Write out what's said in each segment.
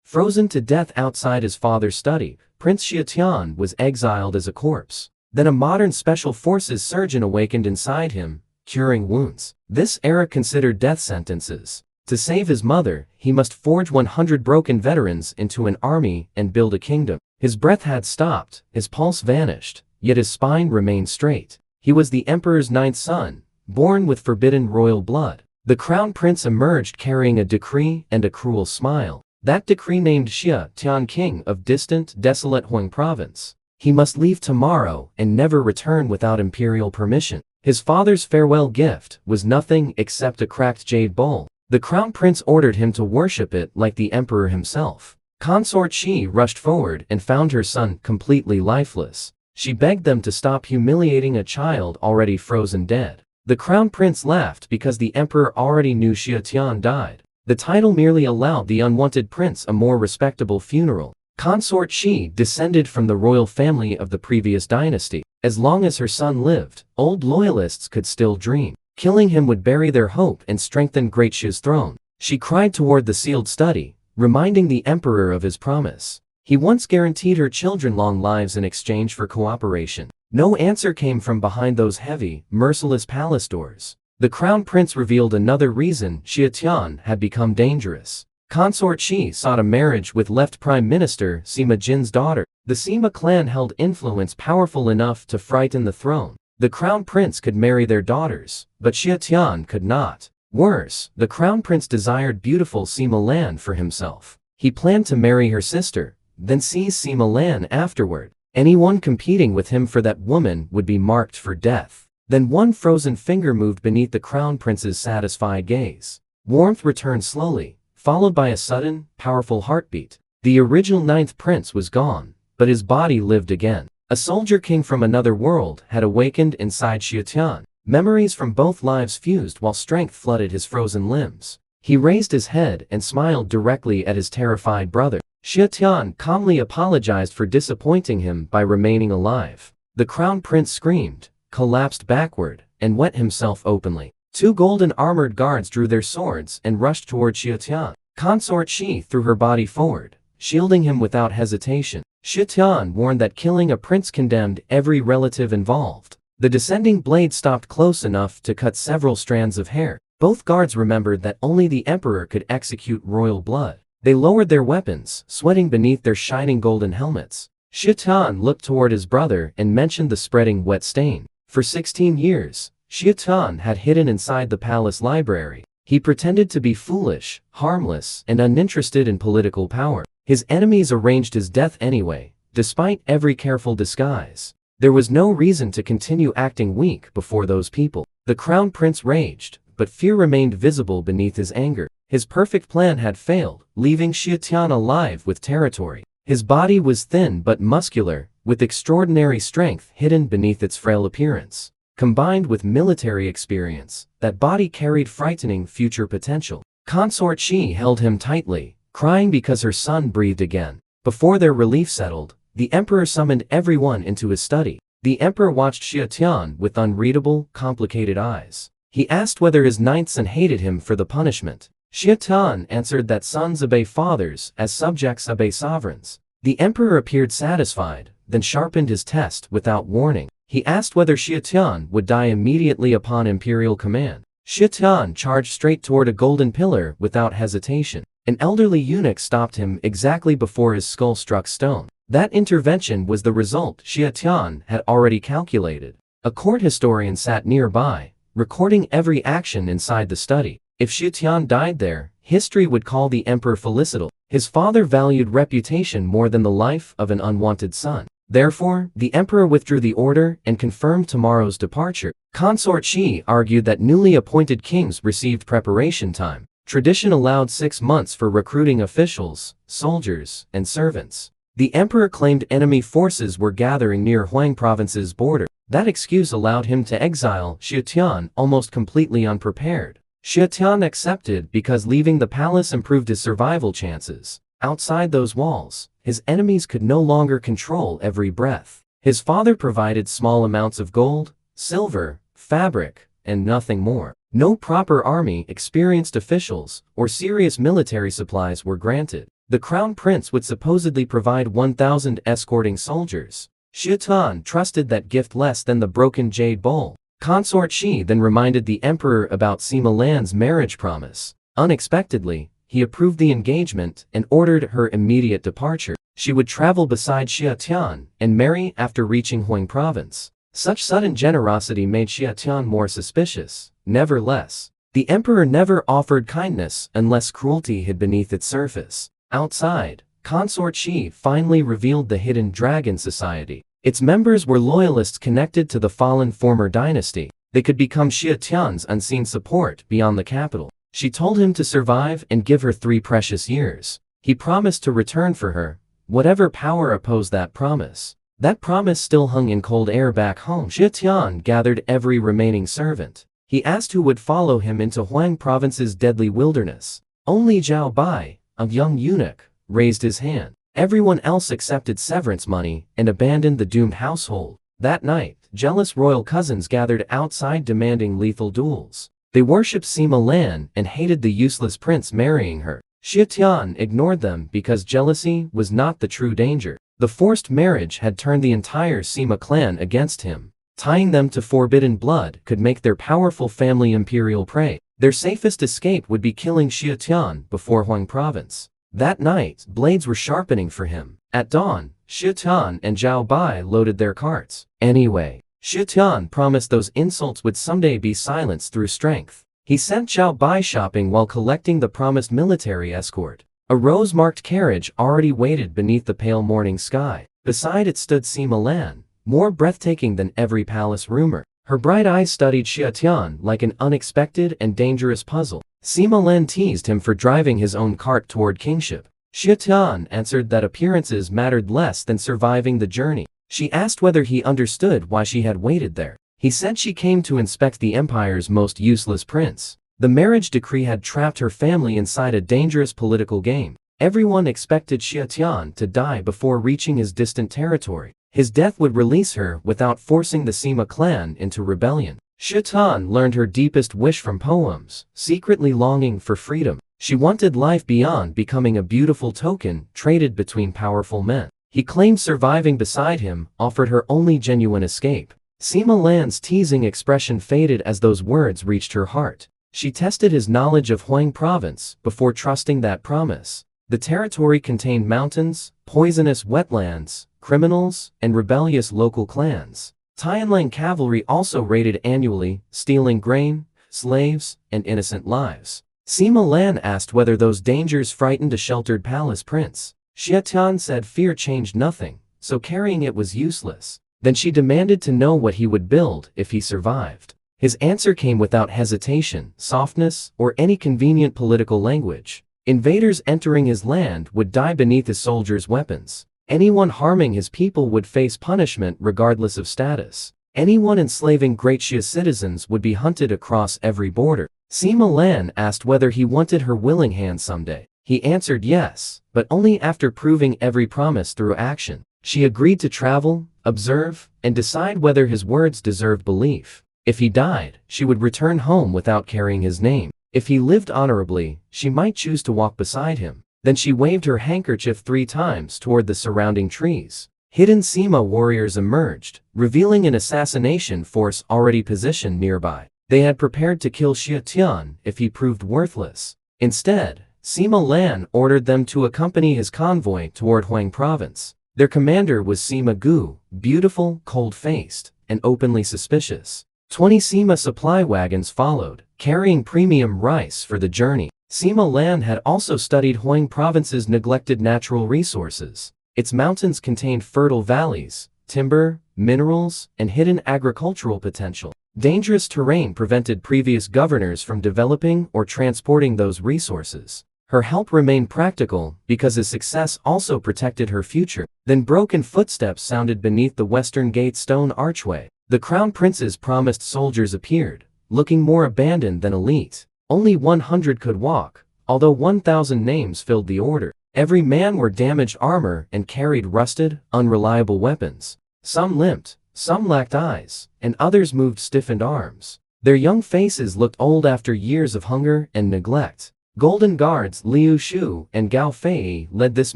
Frozen to death outside his father's study, Prince Xia Tian was exiled as a corpse. Then a modern special forces surgeon awakened inside him, curing wounds. This era considered death sentences. To save his mother, he must forge 100 broken veterans into an army and build a kingdom. His breath had stopped, his pulse vanished, yet his spine remained straight. He was the emperor's 9th son, born with forbidden royal blood. The crown prince emerged carrying a decree and a cruel smile. That decree named Xia Tian king of distant, desolate Huang province. He must leave tomorrow and never return without imperial permission. His father's farewell gift was nothing except a cracked jade bowl. The crown prince ordered him to worship it like the emperor himself. Consort Xi rushed forward and found her son completely lifeless. She begged them to stop humiliating a child already frozen dead. The crown prince laughed because the emperor already knew Xia Tian died. The title merely allowed the unwanted prince a more respectable funeral. Consort Xi descended from the royal family of the previous dynasty. As long as her son lived, old loyalists could still dream. Killing him would bury their hope and strengthen Great Xi's throne. She cried toward the sealed study, reminding the emperor of his promise. He once guaranteed her children long lives in exchange for cooperation. No answer came from behind those heavy, merciless palace doors. The crown prince revealed another reason Xia Tian had become dangerous. Consort Xi sought a marriage with left Prime Minister Sima Jin's daughter. The Sima clan held influence powerful enough to frighten the throne. The crown prince could marry their daughters, but Xia Tian could not. Worse, the crown prince desired beautiful Sima land for himself. He planned to marry her sister, then seize Sima land afterward. Anyone competing with him for that woman would be marked for death. Then one frozen finger moved beneath the crown prince's satisfied gaze. Warmth returned slowly, followed by a sudden, powerful heartbeat. The original 9th prince was gone, but his body lived again. A soldier king from another world had awakened inside Xia Tian. Memories from both lives fused while strength flooded his frozen limbs. He raised his head and smiled directly at his terrified brother. Xia Tian calmly apologized for disappointing him by remaining alive. The crown prince screamed, collapsed backward, and wet himself openly. 2 golden armored guards drew their swords and rushed toward Xia Tian. Consort Xi threw her body forward, shielding him without hesitation. Xia Tian warned that killing a prince condemned every relative involved. The descending blade stopped close enough to cut several strands of hair. Both guards remembered that only the emperor could execute royal blood. They lowered their weapons, sweating beneath their shining golden helmets. Xia Tian looked toward his brother and mentioned the spreading wet stain. For 16 years, Xia Tian had hidden inside the palace library. He pretended to be foolish, harmless, and uninterested in political power. His enemies arranged his death anyway, despite every careful disguise. There was no reason to continue acting weak before those people. The crown prince raged, but fear remained visible beneath his anger. His perfect plan had failed, leaving Xia Tian alive with territory. His body was thin but muscular, with extraordinary strength hidden beneath its frail appearance. Combined with military experience, that body carried frightening future potential. Consort Xi held him tightly, crying because her son breathed again. Before their relief settled, the emperor summoned everyone into his study. The emperor watched Xia Tian with unreadable, complicated eyes. He asked whether his 9th son hated him for the punishment. Xia Tian answered that sons obey fathers as subjects obey sovereigns. The emperor appeared satisfied, then sharpened his test without warning. He asked whether Xia Tian would die immediately upon imperial command. Xia Tian charged straight toward a golden pillar without hesitation. An elderly eunuch stopped him exactly before his skull struck stone. That intervention was the result Xia Tian had already calculated. A court historian sat nearby, recording every action inside the study. If Xia Tian died there, history would call the emperor felicital. His father valued reputation more than the life of an unwanted son. Therefore, the emperor withdrew the order and confirmed tomorrow's departure. Consort Xi argued that newly appointed kings received preparation time. Tradition allowed 6 months for recruiting officials, soldiers, and servants. The emperor claimed enemy forces were gathering near Huang province's border. That excuse allowed him to exile Xia Tian almost completely unprepared. Xia Tian accepted because leaving the palace improved his survival chances. Outside those walls, his enemies could no longer control every breath. His father provided small amounts of gold, silver, fabric, and nothing more. No proper army, experienced officials, or serious military supplies were granted. The crown prince would supposedly provide 1,000 escorting soldiers. Xia Tian trusted that gift less than the broken jade bowl. Consort Shi then reminded the emperor about Sima Lan's marriage promise. Unexpectedly, he approved the engagement and ordered her immediate departure. She would travel beside Xia Tian and marry after reaching Huang province. Such sudden generosity made Xia Tian more suspicious. Nevertheless, the emperor never offered kindness unless cruelty hid beneath its surface. Outside, Consort Shi finally revealed the hidden Dragon Society. Its members were loyalists connected to the fallen former dynasty. They could become Xia Tian's unseen support beyond the capital. She told him to survive and give her 3 precious years. He promised to return for her, whatever power opposed that promise. That promise still hung in cold air back home. Xia Tian gathered every remaining servant. He asked who would follow him into Huang province's deadly wilderness. Only Zhao Bai, a young eunuch, raised his hand. Everyone else accepted severance money and abandoned the doomed household. That night, jealous royal cousins gathered outside demanding lethal duels. They worshipped Sima Lan and hated the useless prince marrying her. Xia Tian ignored them because jealousy was not the true danger. The forced marriage had turned the entire Sima clan against him. Tying them to forbidden blood could make their powerful family imperial prey. Their safest escape would be killing Xia Tian before Huang province. That night, blades were sharpening for him. At dawn, Xia Tian and Zhao Bai loaded their carts. Anyway, Xia Tian promised those insults would someday be silenced through strength. He sent Zhao Bai shopping while collecting the promised military escort. A rose-marked carriage already waited beneath the pale morning sky. Beside it stood Sima Lan, more breathtaking than every palace rumor. Her bright eyes studied Xia Tian like an unexpected and dangerous puzzle. Sima Lan teased him for driving his own cart toward kingship. Xia Tian answered that appearances mattered less than surviving the journey. She asked whether he understood why she had waited there. He said she came to inspect the empire's most useless prince. The marriage decree had trapped her family inside a dangerous political game. Everyone expected Xia Tian to die before reaching his distant territory. His death would release her without forcing the Sima clan into rebellion. Xia Tian learned her deepest wish from poems, secretly longing for freedom. She wanted life beyond becoming a beautiful token traded between powerful men. He claimed surviving beside him offered her only genuine escape. Sima Lan's teasing expression faded as those words reached her heart. She tested his knowledge of Huang province before trusting that promise. The territory contained mountains, poisonous wetlands, criminals, and rebellious local clans. Tianlang cavalry also raided annually, stealing grain, slaves, and innocent lives. Sima Lan asked whether those dangers frightened a sheltered palace prince. Xia Tian said fear changed nothing, so carrying it was useless. Then she demanded to know what he would build if he survived. His answer came without hesitation, softness, or any convenient political language. Invaders entering his land would die beneath his soldiers' weapons. Anyone harming his people would face punishment regardless of status. Anyone enslaving Great Xia citizens would be hunted across every border. Sima Lan asked whether he wanted her willing hand someday. He answered yes, but only after proving every promise through action. She agreed to travel, observe, and decide whether his words deserved belief. If he died, she would return home without carrying his name. If he lived honorably, she might choose to walk beside him. Then she waved her handkerchief 3 times toward the surrounding trees. Hidden Sima warriors emerged, revealing an assassination force already positioned nearby. They had prepared to kill Xia Tian if he proved worthless. Instead, Sima Lan ordered them to accompany his convoy toward Huang province. Their commander was Sima Gu, beautiful, cold-faced, and openly suspicious. 20 Sima supply wagons followed, carrying premium rice for the journey. Sima Lan had also studied Huang province's neglected natural resources. Its mountains contained fertile valleys, timber, minerals, and hidden agricultural potential. Dangerous terrain prevented previous governors from developing or transporting those resources. Her help remained practical because his success also protected her future. Then broken footsteps sounded beneath the western gate stone archway. The crown prince's promised soldiers appeared, looking more abandoned than elite. Only 100 could walk, although 1,000 names filled the order. Every man wore damaged armor and carried rusted, unreliable weapons. Some limped, some lacked eyes, and others moved stiffened arms. Their young faces looked old after years of hunger and neglect. Golden Guards Liu Shu and Gao Fei led this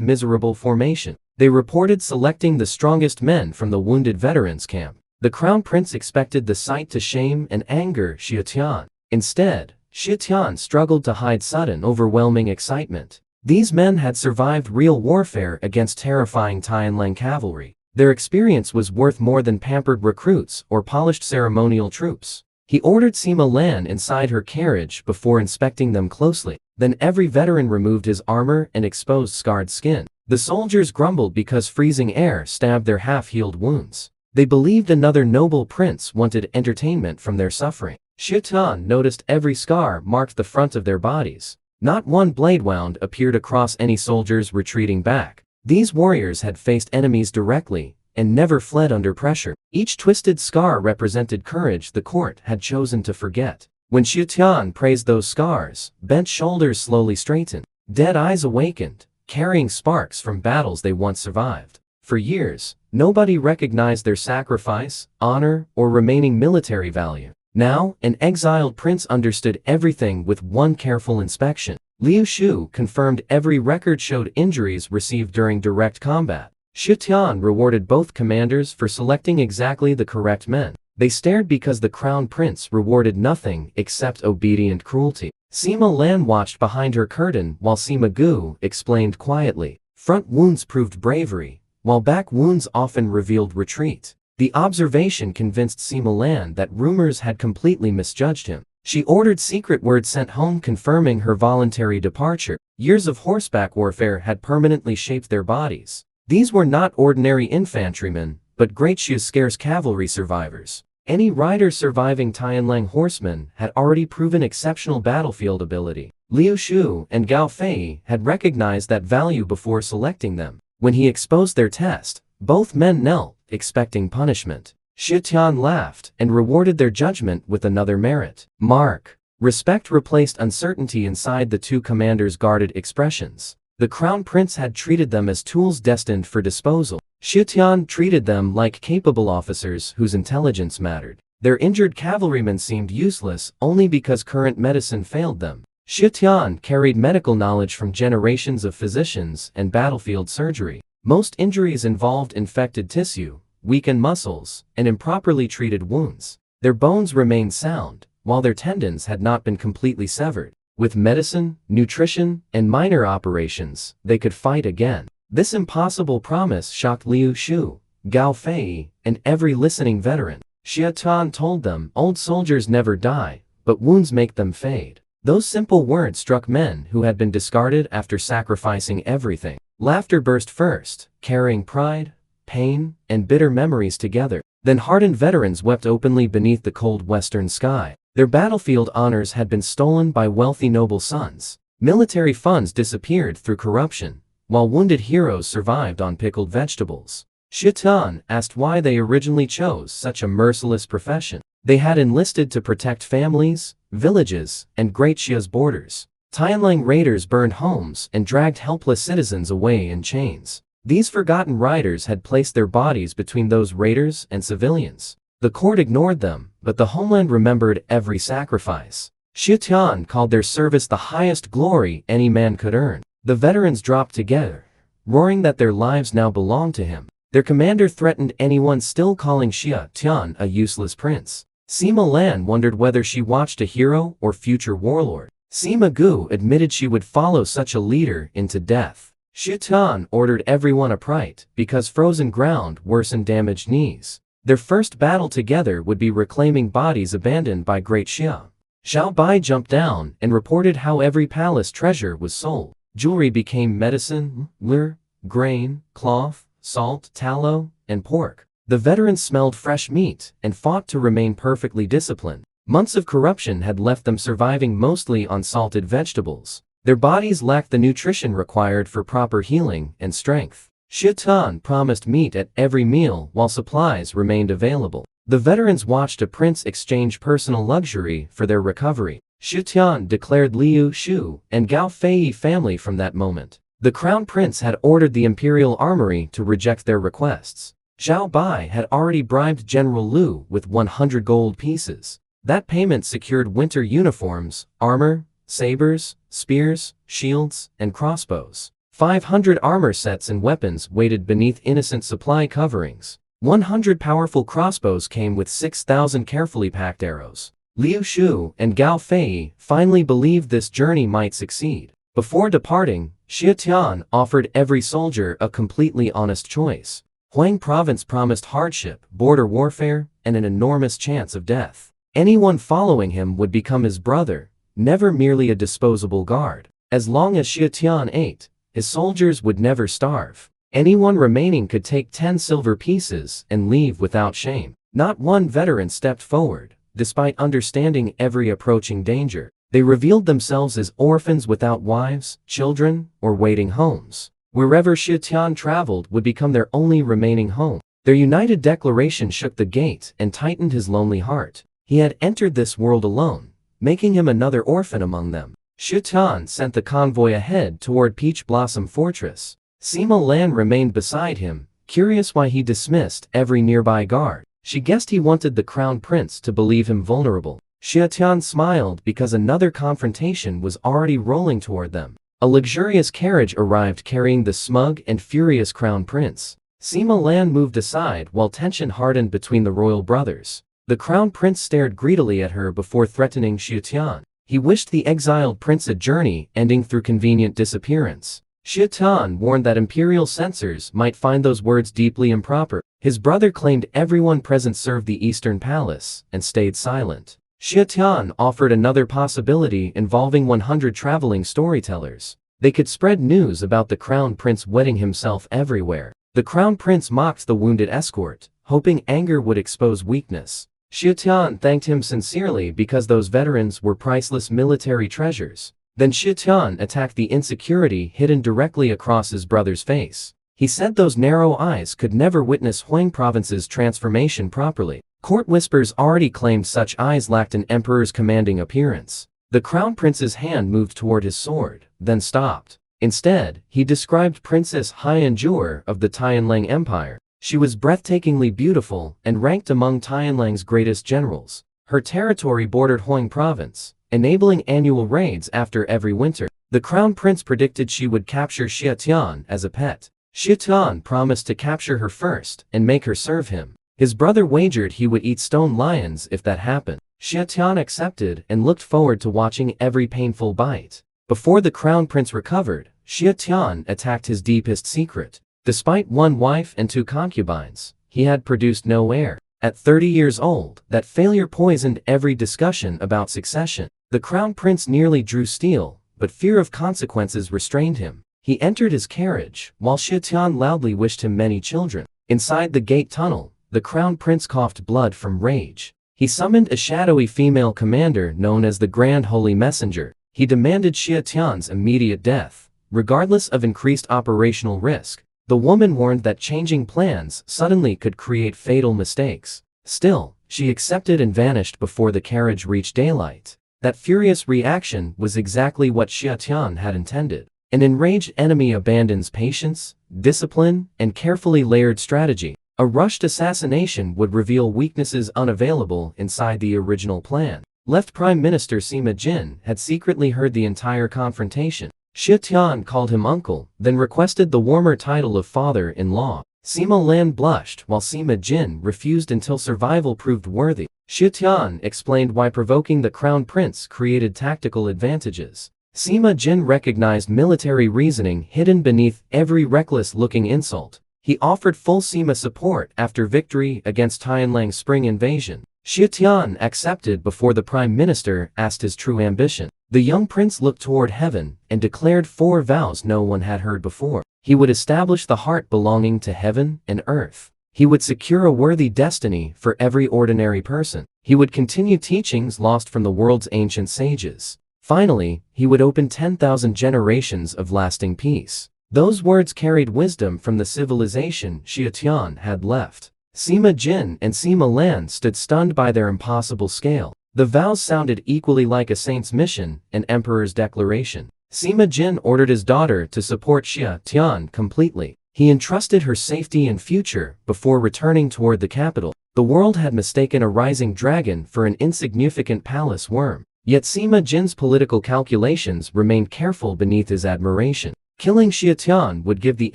miserable formation. They reported selecting the strongest men from the wounded veterans' camp. The Crown Prince expected the sight to shame and anger Xia Tian. Instead, Xia Tian struggled to hide sudden, overwhelming excitement. These men had survived real warfare against terrifying Tianlang cavalry. Their experience was worth more than pampered recruits or polished ceremonial troops. He ordered Sima Lan inside her carriage before inspecting them closely. Then every veteran removed his armor and exposed scarred skin. The soldiers grumbled because freezing air stabbed their half-healed wounds. They believed another noble prince wanted entertainment from their suffering. Xia Tian noticed every scar marked the front of their bodies. Not one blade wound appeared across any soldiers retreating back. These warriors had faced enemies directly and never fled under pressure. Each twisted scar represented courage the court had chosen to forget. When Xia Tian praised those scars, bent shoulders slowly straightened. Dead eyes awakened, carrying sparks from battles they once survived. For years, nobody recognized their sacrifice, honor, or remaining military value. Now, an exiled prince understood everything with one careful inspection. Liu Shu confirmed every record showed injuries received during direct combat. Xia Tian rewarded both commanders for selecting exactly the correct men. They stared because the crown prince rewarded nothing except obedient cruelty. Sima Lan watched behind her curtain while Sima Gu explained quietly. Front wounds proved bravery, while back wounds often revealed retreat. The observation convinced Sima Lan that rumors had completely misjudged him. She ordered secret word sent home confirming her voluntary departure. Years of horseback warfare had permanently shaped their bodies. These were not ordinary infantrymen, but Great Xia's scarce cavalry survivors. Any rider surviving Tianlang horsemen had already proven exceptional battlefield ability. Liu Shu and Gao Fei had recognized that value before selecting them. When he exposed their test, both men knelt, expecting punishment. Xia Tian laughed and rewarded their judgment with another merit. Mark. Respect replaced uncertainty inside the two commanders' guarded expressions. The crown prince had treated them as tools destined for disposal. Xia Tian treated them like capable officers whose intelligence mattered. Their injured cavalrymen seemed useless only because current medicine failed them. Xia Tian carried medical knowledge from generations of physicians and battlefield surgery. Most injuries involved infected tissue, weakened muscles, and improperly treated wounds. Their bones remained sound, while their tendons had not been completely severed. With medicine, nutrition, and minor operations, they could fight again. This impossible promise shocked Liu Shu, Gao Fei, and every listening veteran. Xia Tian told them, old soldiers never die, but wounds make them fade. Those simple words struck men who had been discarded after sacrificing everything. Laughter burst first, carrying pride, pain, and bitter memories together. Then hardened veterans wept openly beneath the cold western sky. Their battlefield honors had been stolen by wealthy noble sons. Military funds disappeared through corruption, while wounded heroes survived on pickled vegetables. Xia Tian asked why they originally chose such a merciless profession. They had enlisted to protect families, villages, and Great Xia's borders. Tianlang raiders burned homes and dragged helpless citizens away in chains. These forgotten riders had placed their bodies between those raiders and civilians. The court ignored them, but the homeland remembered every sacrifice. Xia Tian called their service the highest glory any man could earn. The veterans dropped together, roaring that their lives now belonged to him. Their commander threatened anyone still calling Xia Tian a useless prince. Sima Lan wondered whether she watched a hero or future warlord. Sima Gu admitted she would follow such a leader into death. Xia Tian ordered everyone upright because frozen ground worsened damaged knees. Their first battle together would be reclaiming bodies abandoned by Great Xia. Xiao Bai jumped down and reported how every palace treasure was sold. Jewelry became medicine, lure, grain, cloth, salt, tallow, and pork. The veterans smelled fresh meat and fought to remain perfectly disciplined. Months of corruption had left them surviving mostly on salted vegetables. Their bodies lacked the nutrition required for proper healing and strength. Xia Tian promised meat at every meal while supplies remained available. The veterans watched a prince exchange personal luxury for their recovery. Xia Tian declared Liu Shu and Gao Fei family from that moment. The crown prince had ordered the imperial armory to reject their requests. Xiao Bai had already bribed General Lu with 100 gold pieces. That payment secured winter uniforms, armor, sabers, spears, shields, and crossbows. 500 armor sets and weapons waited beneath innocent supply coverings. 100 powerful crossbows came with 6,000 carefully packed arrows. Liu Shu and Gao Fei finally believed this journey might succeed. Before departing, Xia Tian offered every soldier a completely honest choice. Huang Province promised hardship, border warfare, and an enormous chance of death. Anyone following him would become his brother, never merely a disposable guard. As long as Xia Tian ate, his soldiers would never starve. Anyone remaining could take 10 silver pieces and leave without shame. Not one veteran stepped forward, despite understanding every approaching danger. They revealed themselves as orphans without wives, children, or waiting homes. Wherever Xia Tian traveled would become their only remaining home. Their united declaration shook the gate and tightened his lonely heart. He had entered this world alone, making him another orphan among them. Xia Tian sent the convoy ahead toward Peach Blossom Fortress. Sima Lan remained beside him, curious why he dismissed every nearby guard. She guessed he wanted the crown prince to believe him vulnerable. Xia Tian smiled because another confrontation was already rolling toward them. A luxurious carriage arrived carrying the smug and furious crown prince. Sima Lan moved aside while tension hardened between the royal brothers. The crown prince stared greedily at her before threatening Xia Tian. He wished the exiled prince a journey ending through convenient disappearance. Xia Tian warned that imperial censors might find those words deeply improper. His brother claimed everyone present served the Eastern Palace and stayed silent. Xia Tian offered another possibility involving 100 traveling storytellers. They could spread news about the crown prince wetting himself everywhere. The crown prince mocked the wounded escort, hoping anger would expose weakness. Xia Tian thanked him sincerely because those veterans were priceless military treasures. Then Xia Tian attacked the insecurity hidden directly across his brother's face. He said those narrow eyes could never witness Huang Province's transformation properly. Court whispers already claimed such eyes lacked an emperor's commanding appearance. The crown prince's hand moved toward his sword, then stopped. Instead, he described Princess Haiyan of the Tianlang Empire. She was breathtakingly beautiful and ranked among Tianlang's greatest generals. Her territory bordered Huang Province, enabling annual raids after every winter. The crown prince predicted she would capture Xia Tian as a pet. Xia Tian promised to capture her first and make her serve him. His brother wagered he would eat stone lions if that happened. Xia Tian accepted and looked forward to watching every painful bite. Before the crown prince recovered, Xia Tian attacked his deepest secret. Despite one wife and 2 concubines, he had produced no heir. At 30 years old, that failure poisoned every discussion about succession. The crown prince nearly drew steel, but fear of consequences restrained him. He entered his carriage, while Xia Tian loudly wished him many children. Inside the gate tunnel, the crown prince coughed blood from rage. He summoned a shadowy female commander known as the Grand Holy Messenger. He demanded Xia Tian's immediate death, regardless of increased operational risk. The woman warned that changing plans suddenly could create fatal mistakes. Still, she accepted and vanished before the carriage reached daylight. That furious reaction was exactly what Xia Tian had intended. An enraged enemy abandons patience, discipline, and carefully layered strategy. A rushed assassination would reveal weaknesses unavailable inside the original plan. Left Prime Minister Sima Jin had secretly heard the entire confrontation. Xia Tian called him uncle, then requested the warmer title of father-in-law. Sima Lan blushed while Sima Jin refused until survival proved worthy. Xia Tian explained why provoking the crown prince created tactical advantages. Sima Jin recognized military reasoning hidden beneath every reckless-looking insult. He offered full Sima support after victory against Tianlang's spring invasion. Xia Tian accepted before the prime minister asked his true ambition. The young prince looked toward heaven and declared 4 vows no one had heard before. He would establish the heart belonging to heaven and earth. He would secure a worthy destiny for every ordinary person. He would continue teachings lost from the world's ancient sages. Finally, he would open 10,000 generations of lasting peace. Those words carried wisdom from the civilization Xia Tian had left. Sima Jin and Sima Lan stood stunned by their impossible scale. The vows sounded equally like a saint's mission, an emperor's declaration. Sima Jin ordered his daughter to support Xia Tian completely. He entrusted her safety and future before returning toward the capital. The world had mistaken a rising dragon for an insignificant palace worm. Yet Sima Jin's political calculations remained careful beneath his admiration. Killing Xia Tian would give the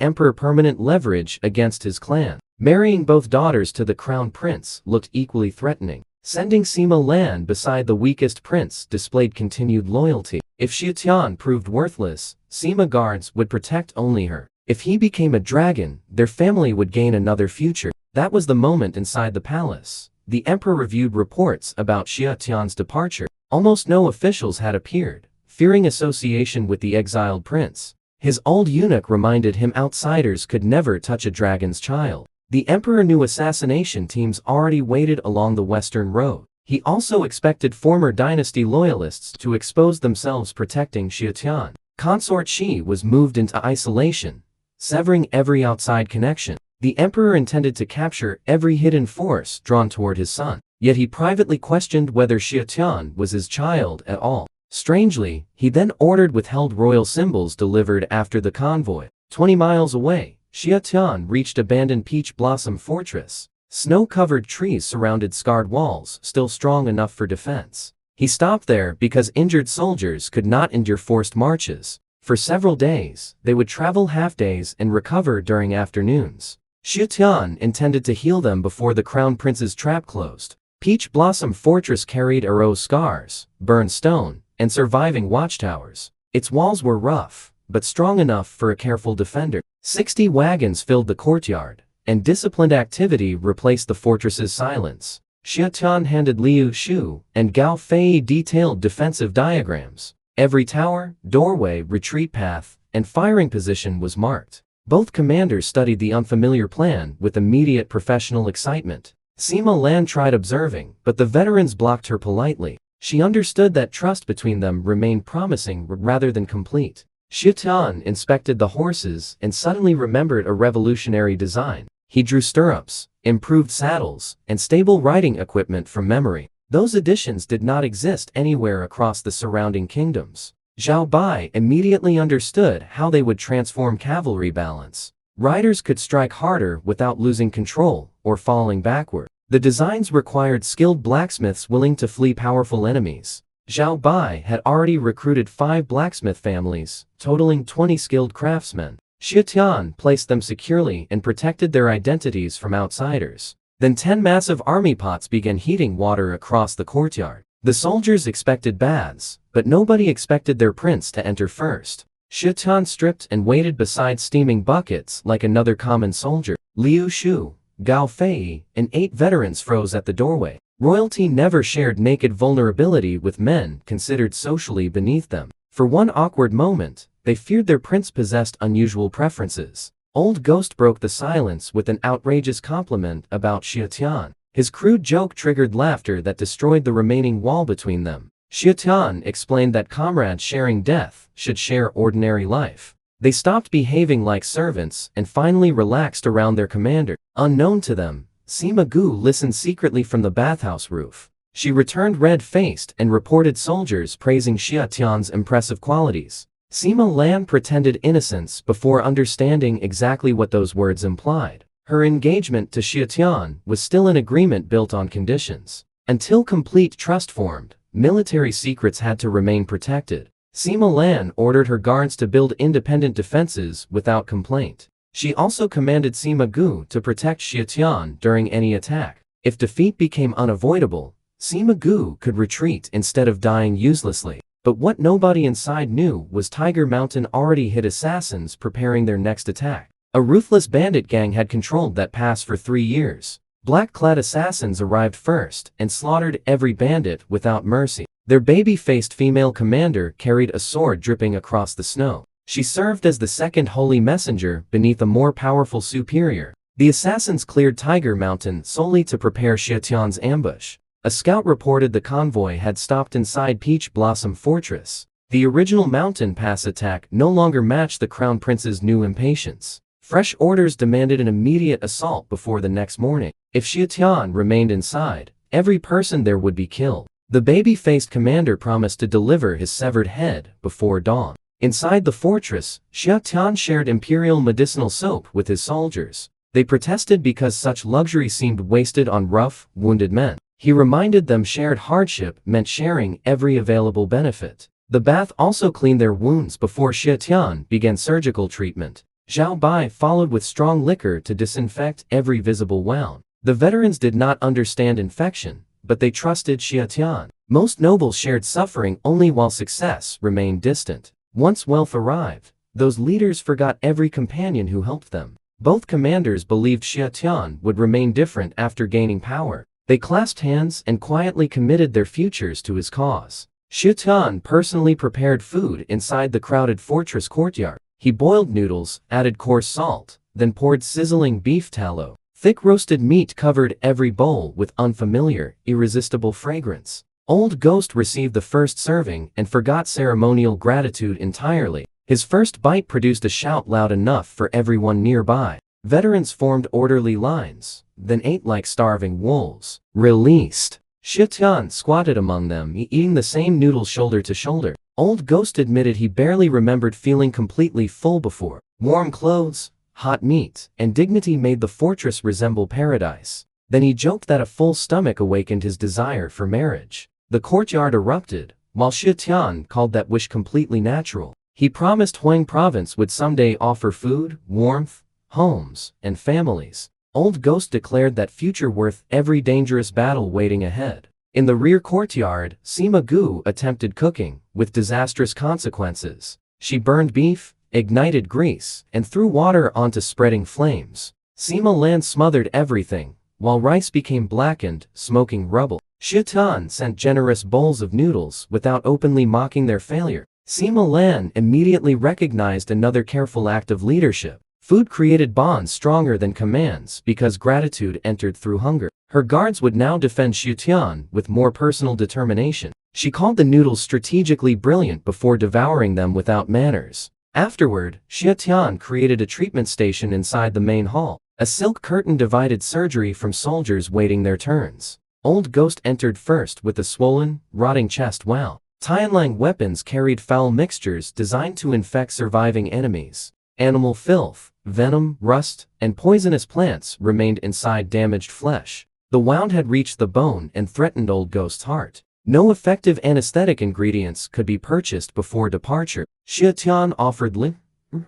emperor permanent leverage against his clan. Marrying both daughters to the crown prince looked equally threatening. Sending Sima Lan beside the weakest prince displayed continued loyalty. If Xia Tian proved worthless, Sima guards would protect only her. If he became a dragon, their family would gain another future. That was the moment inside the palace. The emperor reviewed reports about Xia Tian's departure. Almost no officials had appeared, fearing association with the exiled prince. His old eunuch reminded him outsiders could never touch a dragon's child. The emperor knew assassination teams already waited along the western road. He also expected former dynasty loyalists to expose themselves protecting Xia Tian. Consort Shi was moved into isolation, severing every outside connection. The emperor intended to capture every hidden force drawn toward his son, yet he privately questioned whether Xia Tian was his child at all. Strangely, he then ordered withheld royal symbols delivered after the convoy. 20 miles away, Xia Tian reached abandoned Peach Blossom Fortress. Snow-covered trees surrounded scarred walls, still strong enough for defense. He stopped there because injured soldiers could not endure forced marches. For several days, they would travel half-days and recover during afternoons. Xia Tian intended to heal them before the crown prince's trap closed. Peach Blossom Fortress carried arrow scars, burned stone, and surviving watchtowers. Its walls were rough, but strong enough for a careful defender. 60 wagons filled the courtyard, and disciplined activity replaced the fortress's silence. Xia Tian handed Liu Shu and Gao Fei detailed defensive diagrams. Every tower, doorway, retreat path, and firing position was marked. Both commanders studied the unfamiliar plan with immediate professional excitement. Sima Lan tried observing, but the veterans blocked her politely. She understood that trust between them remained promising rather than complete. Xia Tian inspected the horses and suddenly remembered a revolutionary design. He drew stirrups, improved saddles, and stable riding equipment from memory. Those additions did not exist anywhere across the surrounding kingdoms. Zhao Bai immediately understood how they would transform cavalry balance. Riders could strike harder without losing control or falling backward. The designs required skilled blacksmiths willing to flee powerful enemies. Zhao Bai had already recruited 5 blacksmith families, totaling 20 skilled craftsmen. Xia Tian placed them securely and protected their identities from outsiders. Then 10 massive army pots began heating water across the courtyard. The soldiers expected baths, but nobody expected their prince to enter first. Xia Tian stripped and waited beside steaming buckets like another common soldier. Liu Shu, Gao Fei, and 8 veterans froze at the doorway. Royalty never shared naked vulnerability with men considered socially beneath them. For one awkward moment, they feared their prince possessed unusual preferences. Old Ghost broke the silence with an outrageous compliment about Xia Tian. His crude joke triggered laughter that destroyed the remaining wall between them. Xia Tian explained that comrades sharing death should share ordinary life. They stopped behaving like servants and finally relaxed around their commander. Unknown to them, Sima Gu listened secretly from the bathhouse roof. She returned red-faced and reported soldiers praising Xia Tian's impressive qualities. Sima Lan pretended innocence before understanding exactly what those words implied. Her engagement to Xia Tian was still an agreement built on conditions. Until complete trust formed, military secrets had to remain protected. Sima Lan ordered her guards to build independent defenses without complaint. She also commanded Sima Gu to protect Xia Tian during any attack. If defeat became unavoidable, Sima Gu could retreat instead of dying uselessly. But what nobody inside knew was Tiger Mountain already hid assassins preparing their next attack. A ruthless bandit gang had controlled that pass for 3 years. Black-clad assassins arrived first and slaughtered every bandit without mercy. Their baby-faced female commander carried a sword dripping across the snow. She served as the second holy messenger beneath a more powerful superior. The assassins cleared Tiger Mountain solely to prepare Xia Tian's ambush. A scout reported the convoy had stopped inside Peach Blossom Fortress. The original mountain pass attack no longer matched the crown prince's new impatience. Fresh orders demanded an immediate assault before the next morning. If Xia Tian remained inside, every person there would be killed. The baby-faced commander promised to deliver his severed head before dawn. Inside the fortress, Xia Tian shared imperial medicinal soap with his soldiers. They protested because such luxury seemed wasted on rough, wounded men. He reminded them shared hardship meant sharing every available benefit. The bath also cleaned their wounds before Xia Tian began surgical treatment. Zhao Bai followed with strong liquor to disinfect every visible wound. The veterans did not understand infection, but they trusted Xia Tian. Most nobles shared suffering only while success remained distant. Once wealth arrived, those leaders forgot every companion who helped them. Both commanders believed Xia Tian would remain different after gaining power. They clasped hands and quietly committed their futures to his cause. Xia Tian personally prepared food inside the crowded fortress courtyard. He boiled noodles, added coarse salt, then poured sizzling beef tallow. Thick roasted meat covered every bowl with unfamiliar, irresistible fragrance. Old Ghost received the first serving and forgot ceremonial gratitude entirely. His first bite produced a shout loud enough for everyone nearby. Veterans formed orderly lines, then ate like starving wolves. Released. Xia Tian squatted among them, eating the same noodles shoulder to shoulder. Old Ghost admitted he barely remembered feeling completely full before. Warm clothes, hot meat, and dignity made the fortress resemble paradise. Then he joked that a full stomach awakened his desire for marriage. The courtyard erupted, while Xia Tian called that wish completely natural. He promised Huang province would someday offer food, warmth, homes, and families. Old Ghost declared that future worth every dangerous battle waiting ahead. In the rear courtyard, Sima Gu attempted cooking, with disastrous consequences. She burned beef, ignited grease, and threw water onto spreading flames. Sima Lan smothered everything, while rice became blackened, smoking rubble. Xia Tian sent generous bowls of noodles without openly mocking their failure. Sima Lan immediately recognized another careful act of leadership. Food created bonds stronger than commands because gratitude entered through hunger. Her guards would now defend Xia Tian with more personal determination. She called the noodles strategically brilliant before devouring them without manners. Afterward, Xia Tian created a treatment station inside the main hall. A silk curtain divided surgery from soldiers waiting their turns. Old Ghost entered first with a swollen, rotting chest while Tianlang weapons carried foul mixtures designed to infect surviving enemies. Animal filth, venom, rust, and poisonous plants remained inside damaged flesh. The wound had reached the bone and threatened Old Ghost's heart. No effective anesthetic ingredients could be purchased before departure. Xia Tian offered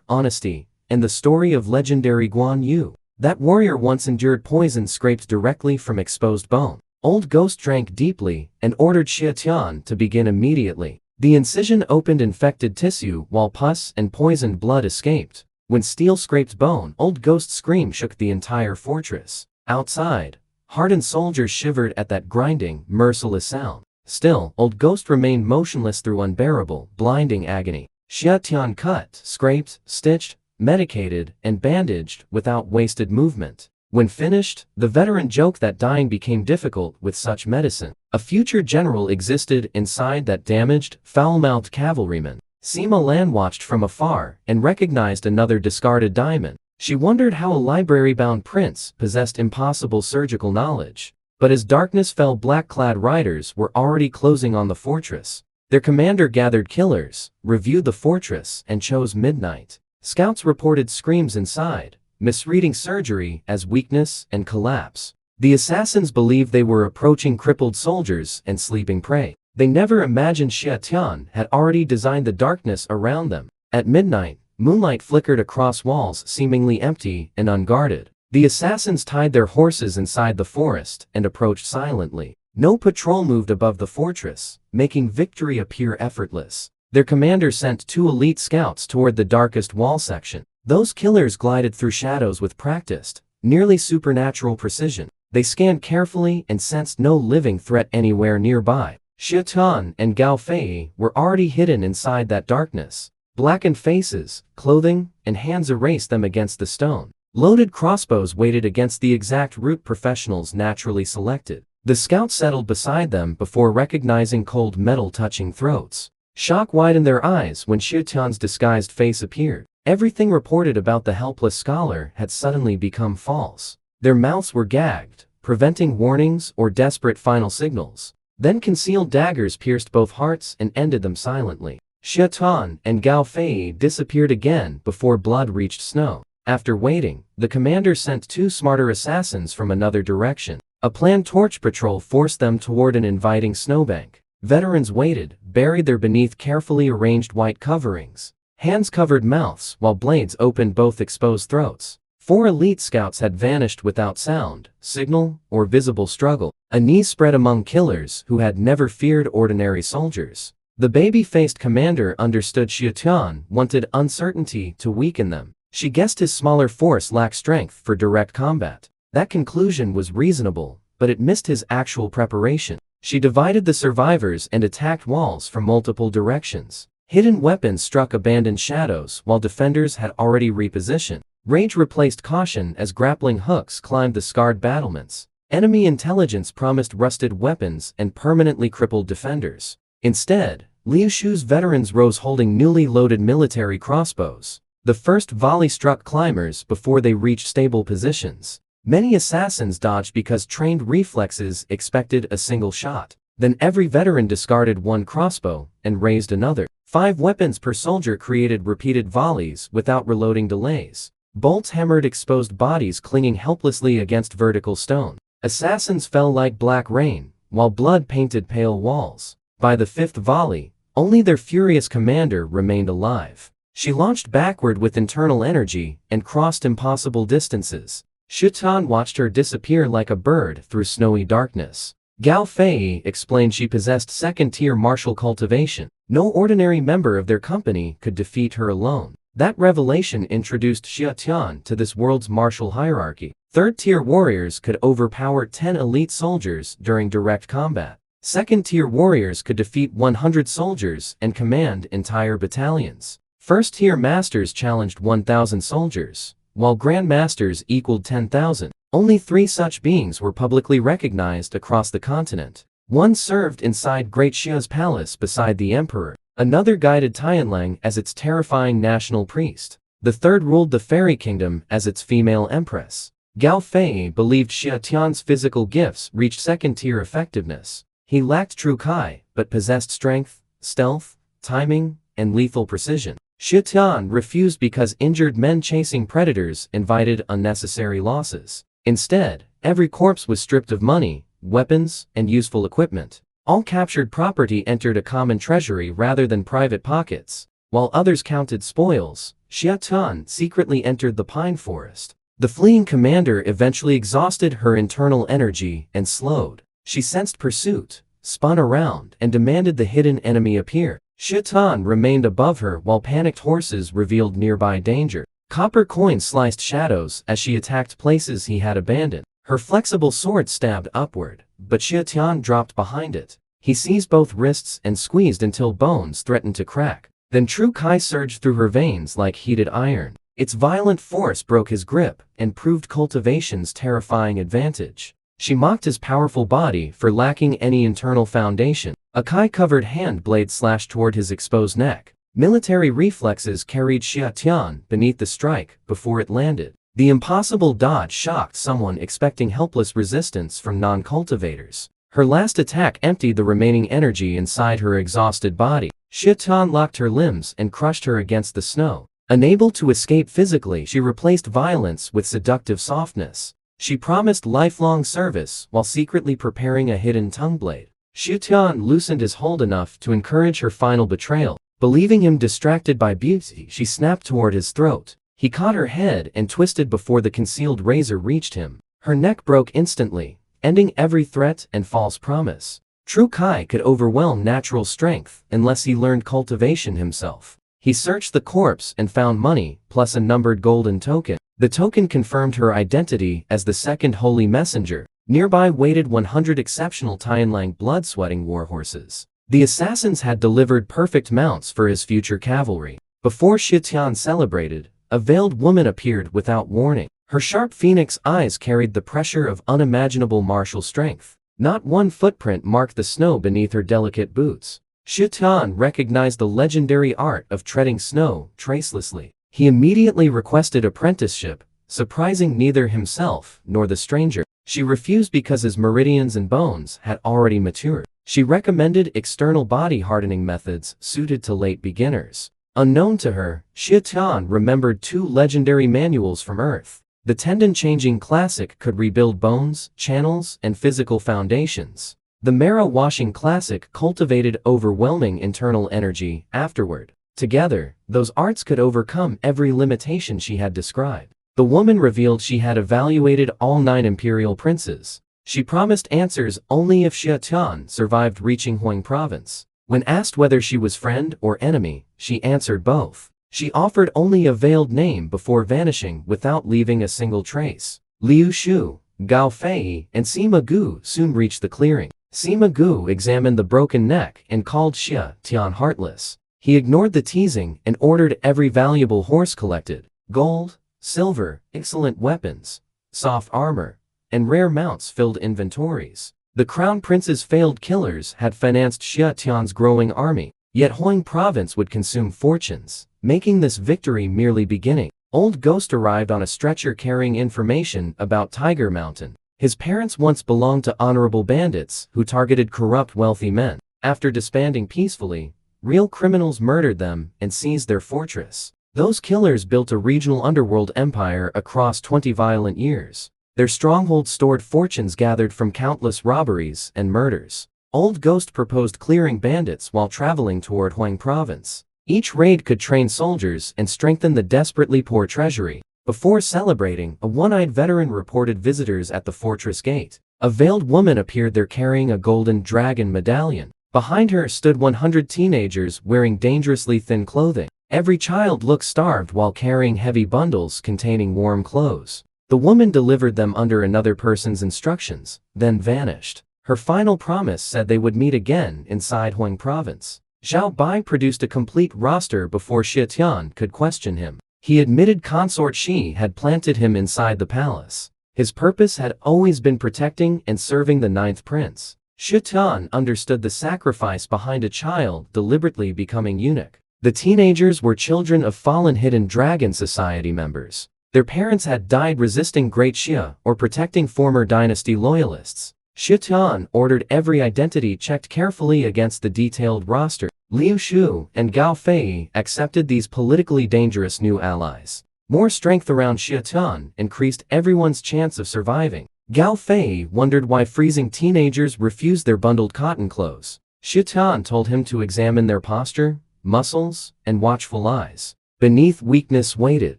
honesty and the story of legendary Guan Yu. That warrior once endured poison scraped directly from exposed bone. Old Ghost drank deeply and ordered Xia Tian to begin immediately. The incision opened infected tissue while pus and poisoned blood escaped. When steel scraped bone, Old Ghost's scream shook the entire fortress. Outside, hardened soldiers shivered at that grinding, merciless sound. Still, Old Ghost remained motionless through unbearable, blinding agony. Xia Tian cut, scraped, stitched, medicated, and bandaged without wasted movement. When finished, the veteran joked that dying became difficult with such medicine. A future general existed inside that damaged, foul-mouthed cavalryman. Sima Lan watched from afar and recognized another discarded diamond. She wondered how a library-bound prince possessed impossible surgical knowledge. But as darkness fell, black-clad riders were already closing on the fortress. Their commander gathered killers, reviewed the fortress, and chose midnight. Scouts reported screams inside, misreading surgery as weakness and collapse. The assassins believed they were approaching crippled soldiers and sleeping prey. They never imagined Xia Tian had already designed the darkness around them. At midnight, moonlight flickered across walls seemingly empty and unguarded. The assassins tied their horses inside the forest and approached silently. No patrol moved above the fortress, making victory appear effortless. Their commander sent 2 elite scouts toward the darkest wall section. Those killers glided through shadows with practiced, nearly supernatural precision. They scanned carefully and sensed no living threat anywhere nearby. Xia Tian and Gao Fei were already hidden inside that darkness. Blackened faces, clothing, and hands erased them against the stone. Loaded crossbows waited against the exact route professionals naturally selected. The scouts settled beside them before recognizing cold metal touching throats. Shock widened their eyes when Xia Tian's disguised face appeared. Everything reported about the helpless scholar had suddenly become false. Their mouths were gagged, preventing warnings or desperate final signals. Then concealed daggers pierced both hearts and ended them silently. Xia Tian and Gao Fei disappeared again before blood reached snow. After waiting, the commander sent 2 smarter assassins from another direction. A planned torch patrol forced them toward an inviting snowbank. Veterans waited, buried there beneath carefully arranged white coverings. Hands covered mouths while blades opened both exposed throats. 4 elite scouts had vanished without sound, signal, or visible struggle. Unease spread among killers who had never feared ordinary soldiers. The baby-faced commander understood Xia Tian wanted uncertainty to weaken them. She guessed his smaller force lacked strength for direct combat. That conclusion was reasonable, but it missed his actual preparation. She divided the survivors and attacked walls from multiple directions. Hidden weapons struck abandoned shadows while defenders had already repositioned. Rage replaced caution as grappling hooks climbed the scarred battlements. Enemy intelligence promised rusted weapons and permanently crippled defenders. Instead, Liu Shu's veterans rose holding newly loaded military crossbows. The first volley struck climbers before they reached stable positions. Many assassins dodged because trained reflexes expected a single shot. Then every veteran discarded one crossbow and raised another. 5 weapons per soldier created repeated volleys without reloading delays. Bolts hammered exposed bodies clinging helplessly against vertical stone. Assassins fell like black rain, while blood painted pale walls. By the 5th volley, only their furious commander remained alive. She launched backward with internal energy and crossed impossible distances. Xia Tian watched her disappear like a bird through snowy darkness. Gao Fei explained she possessed second-tier martial cultivation. No ordinary member of their company could defeat her alone. That revelation introduced Xia Tian to this world's martial hierarchy. Third-tier warriors could overpower 10 elite soldiers during direct combat. Second-tier warriors could defeat 100 soldiers and command entire battalions. First-tier masters challenged 1,000 soldiers, while grandmasters equaled 10,000. Only 3 such beings were publicly recognized across the continent. One served inside Great Xia's palace beside the emperor. Another guided Tianlang as its terrifying national priest. The third ruled the fairy kingdom as its female empress. Gao Fei believed Xia Tian's physical gifts reached second-tier effectiveness. He lacked true Kai, but possessed strength, stealth, timing, and lethal precision. Xia Tian refused because injured men chasing predators invited unnecessary losses. Instead, every corpse was stripped of money, weapons, and useful equipment. All captured property entered a common treasury rather than private pockets. While others counted spoils, Xia Tian secretly entered the pine forest. The fleeing commander eventually exhausted her internal energy and slowed. She sensed pursuit, spun around, and demanded the hidden enemy appear. Xia Tian remained above her while panicked horses revealed nearby danger. Copper coins sliced shadows as she attacked places he had abandoned. Her flexible sword stabbed upward, but Xia Tian dropped behind it. He seized both wrists and squeezed until bones threatened to crack. Then true Kai surged through her veins like heated iron. Its violent force broke his grip and proved cultivation's terrifying advantage. She mocked his powerful body for lacking any internal foundation. A Kai-covered hand blade slashed toward his exposed neck. Military reflexes carried Xia Tian beneath the strike before it landed. The impossible dodge shocked someone expecting helpless resistance from non-cultivators. Her last attack emptied the remaining energy inside her exhausted body. Xia Tian locked her limbs and crushed her against the snow. Unable to escape physically, she replaced violence with seductive softness. She promised lifelong service while secretly preparing a hidden tongue blade. Xia Tian loosened his hold enough to encourage her final betrayal. Believing him distracted by beauty, she snapped toward his throat. He caught her head and twisted before the concealed razor reached him. Her neck broke instantly, ending every threat and false promise. True Kai could overwhelm natural strength unless he learned cultivation himself. He searched the corpse and found money, plus a numbered golden token. The token confirmed her identity as the second holy messenger. Nearby waited 100 exceptional Tianlang blood-sweating warhorses. The assassins had delivered perfect mounts for his future cavalry. Before Xia Tian celebrated, a veiled woman appeared without warning. Her sharp phoenix eyes carried the pressure of unimaginable martial strength. Not one footprint marked the snow beneath her delicate boots. Xia Tian recognized the legendary art of treading snow tracelessly. He immediately requested apprenticeship, surprising neither himself nor the stranger. She refused because his meridians and bones had already matured. She recommended external body hardening methods suited to late beginners. Unknown to her, Xia Tian remembered 2 legendary manuals from Earth. The tendon-changing classic could rebuild bones, channels, and physical foundations. The marrow-washing classic cultivated overwhelming internal energy afterward. Together, those arts could overcome every limitation she had described. The woman revealed she had evaluated all 9 imperial princes. She promised answers only if Xia Tian survived reaching Huang province. When asked whether she was friend or enemy, she answered both. She offered only a veiled name before vanishing without leaving a single trace. Liu Shu, Gao Fei, and Sima Gu soon reached the clearing. Sima Gu examined the broken neck and called Xia Tian heartless. He ignored the teasing and ordered every valuable horse collected. Gold, silver, excellent weapons, soft armor, and rare mounts filled inventories. The crown prince's failed killers had financed Xia Tian's growing army, yet Huang province would consume fortunes, making this victory merely beginning. Old Ghost arrived on a stretcher carrying information about Tiger Mountain. His parents once belonged to honorable bandits who targeted corrupt wealthy men. After disbanding peacefully, real criminals murdered them and seized their fortress. Those killers built a regional underworld empire across 20 violent years. Their stronghold stored fortunes gathered from countless robberies and murders. Old Ghost proposed clearing bandits while traveling toward Huang province. Each raid could train soldiers and strengthen the desperately poor treasury. Before celebrating, a one-eyed veteran reported visitors at the fortress gate. A veiled woman appeared there carrying a golden dragon medallion. Behind her stood 100 teenagers wearing dangerously thin clothing. Every child looked starved while carrying heavy bundles containing warm clothes. The woman delivered them under another person's instructions, then vanished. Her final promise said they would meet again inside Huang province. Zhao Bai produced a complete roster before Xia Tian could question him. He admitted Consort Shi had planted him inside the palace. His purpose had always been protecting and serving the 9th prince. Xia Tian understood the sacrifice behind a child deliberately becoming eunuch. The teenagers were children of fallen hidden dragon society members. Their parents had died resisting Great Xia or protecting former dynasty loyalists. Xia Tian ordered every identity checked carefully against the detailed roster. Liu Shu and Gao Fei accepted these politically dangerous new allies. More strength around Xia Tian increased everyone's chance of surviving. Gao Fei wondered why freezing teenagers refused their bundled cotton clothes. Xia Tian told him to examine their posture, muscles, and watchful eyes. Beneath weakness waited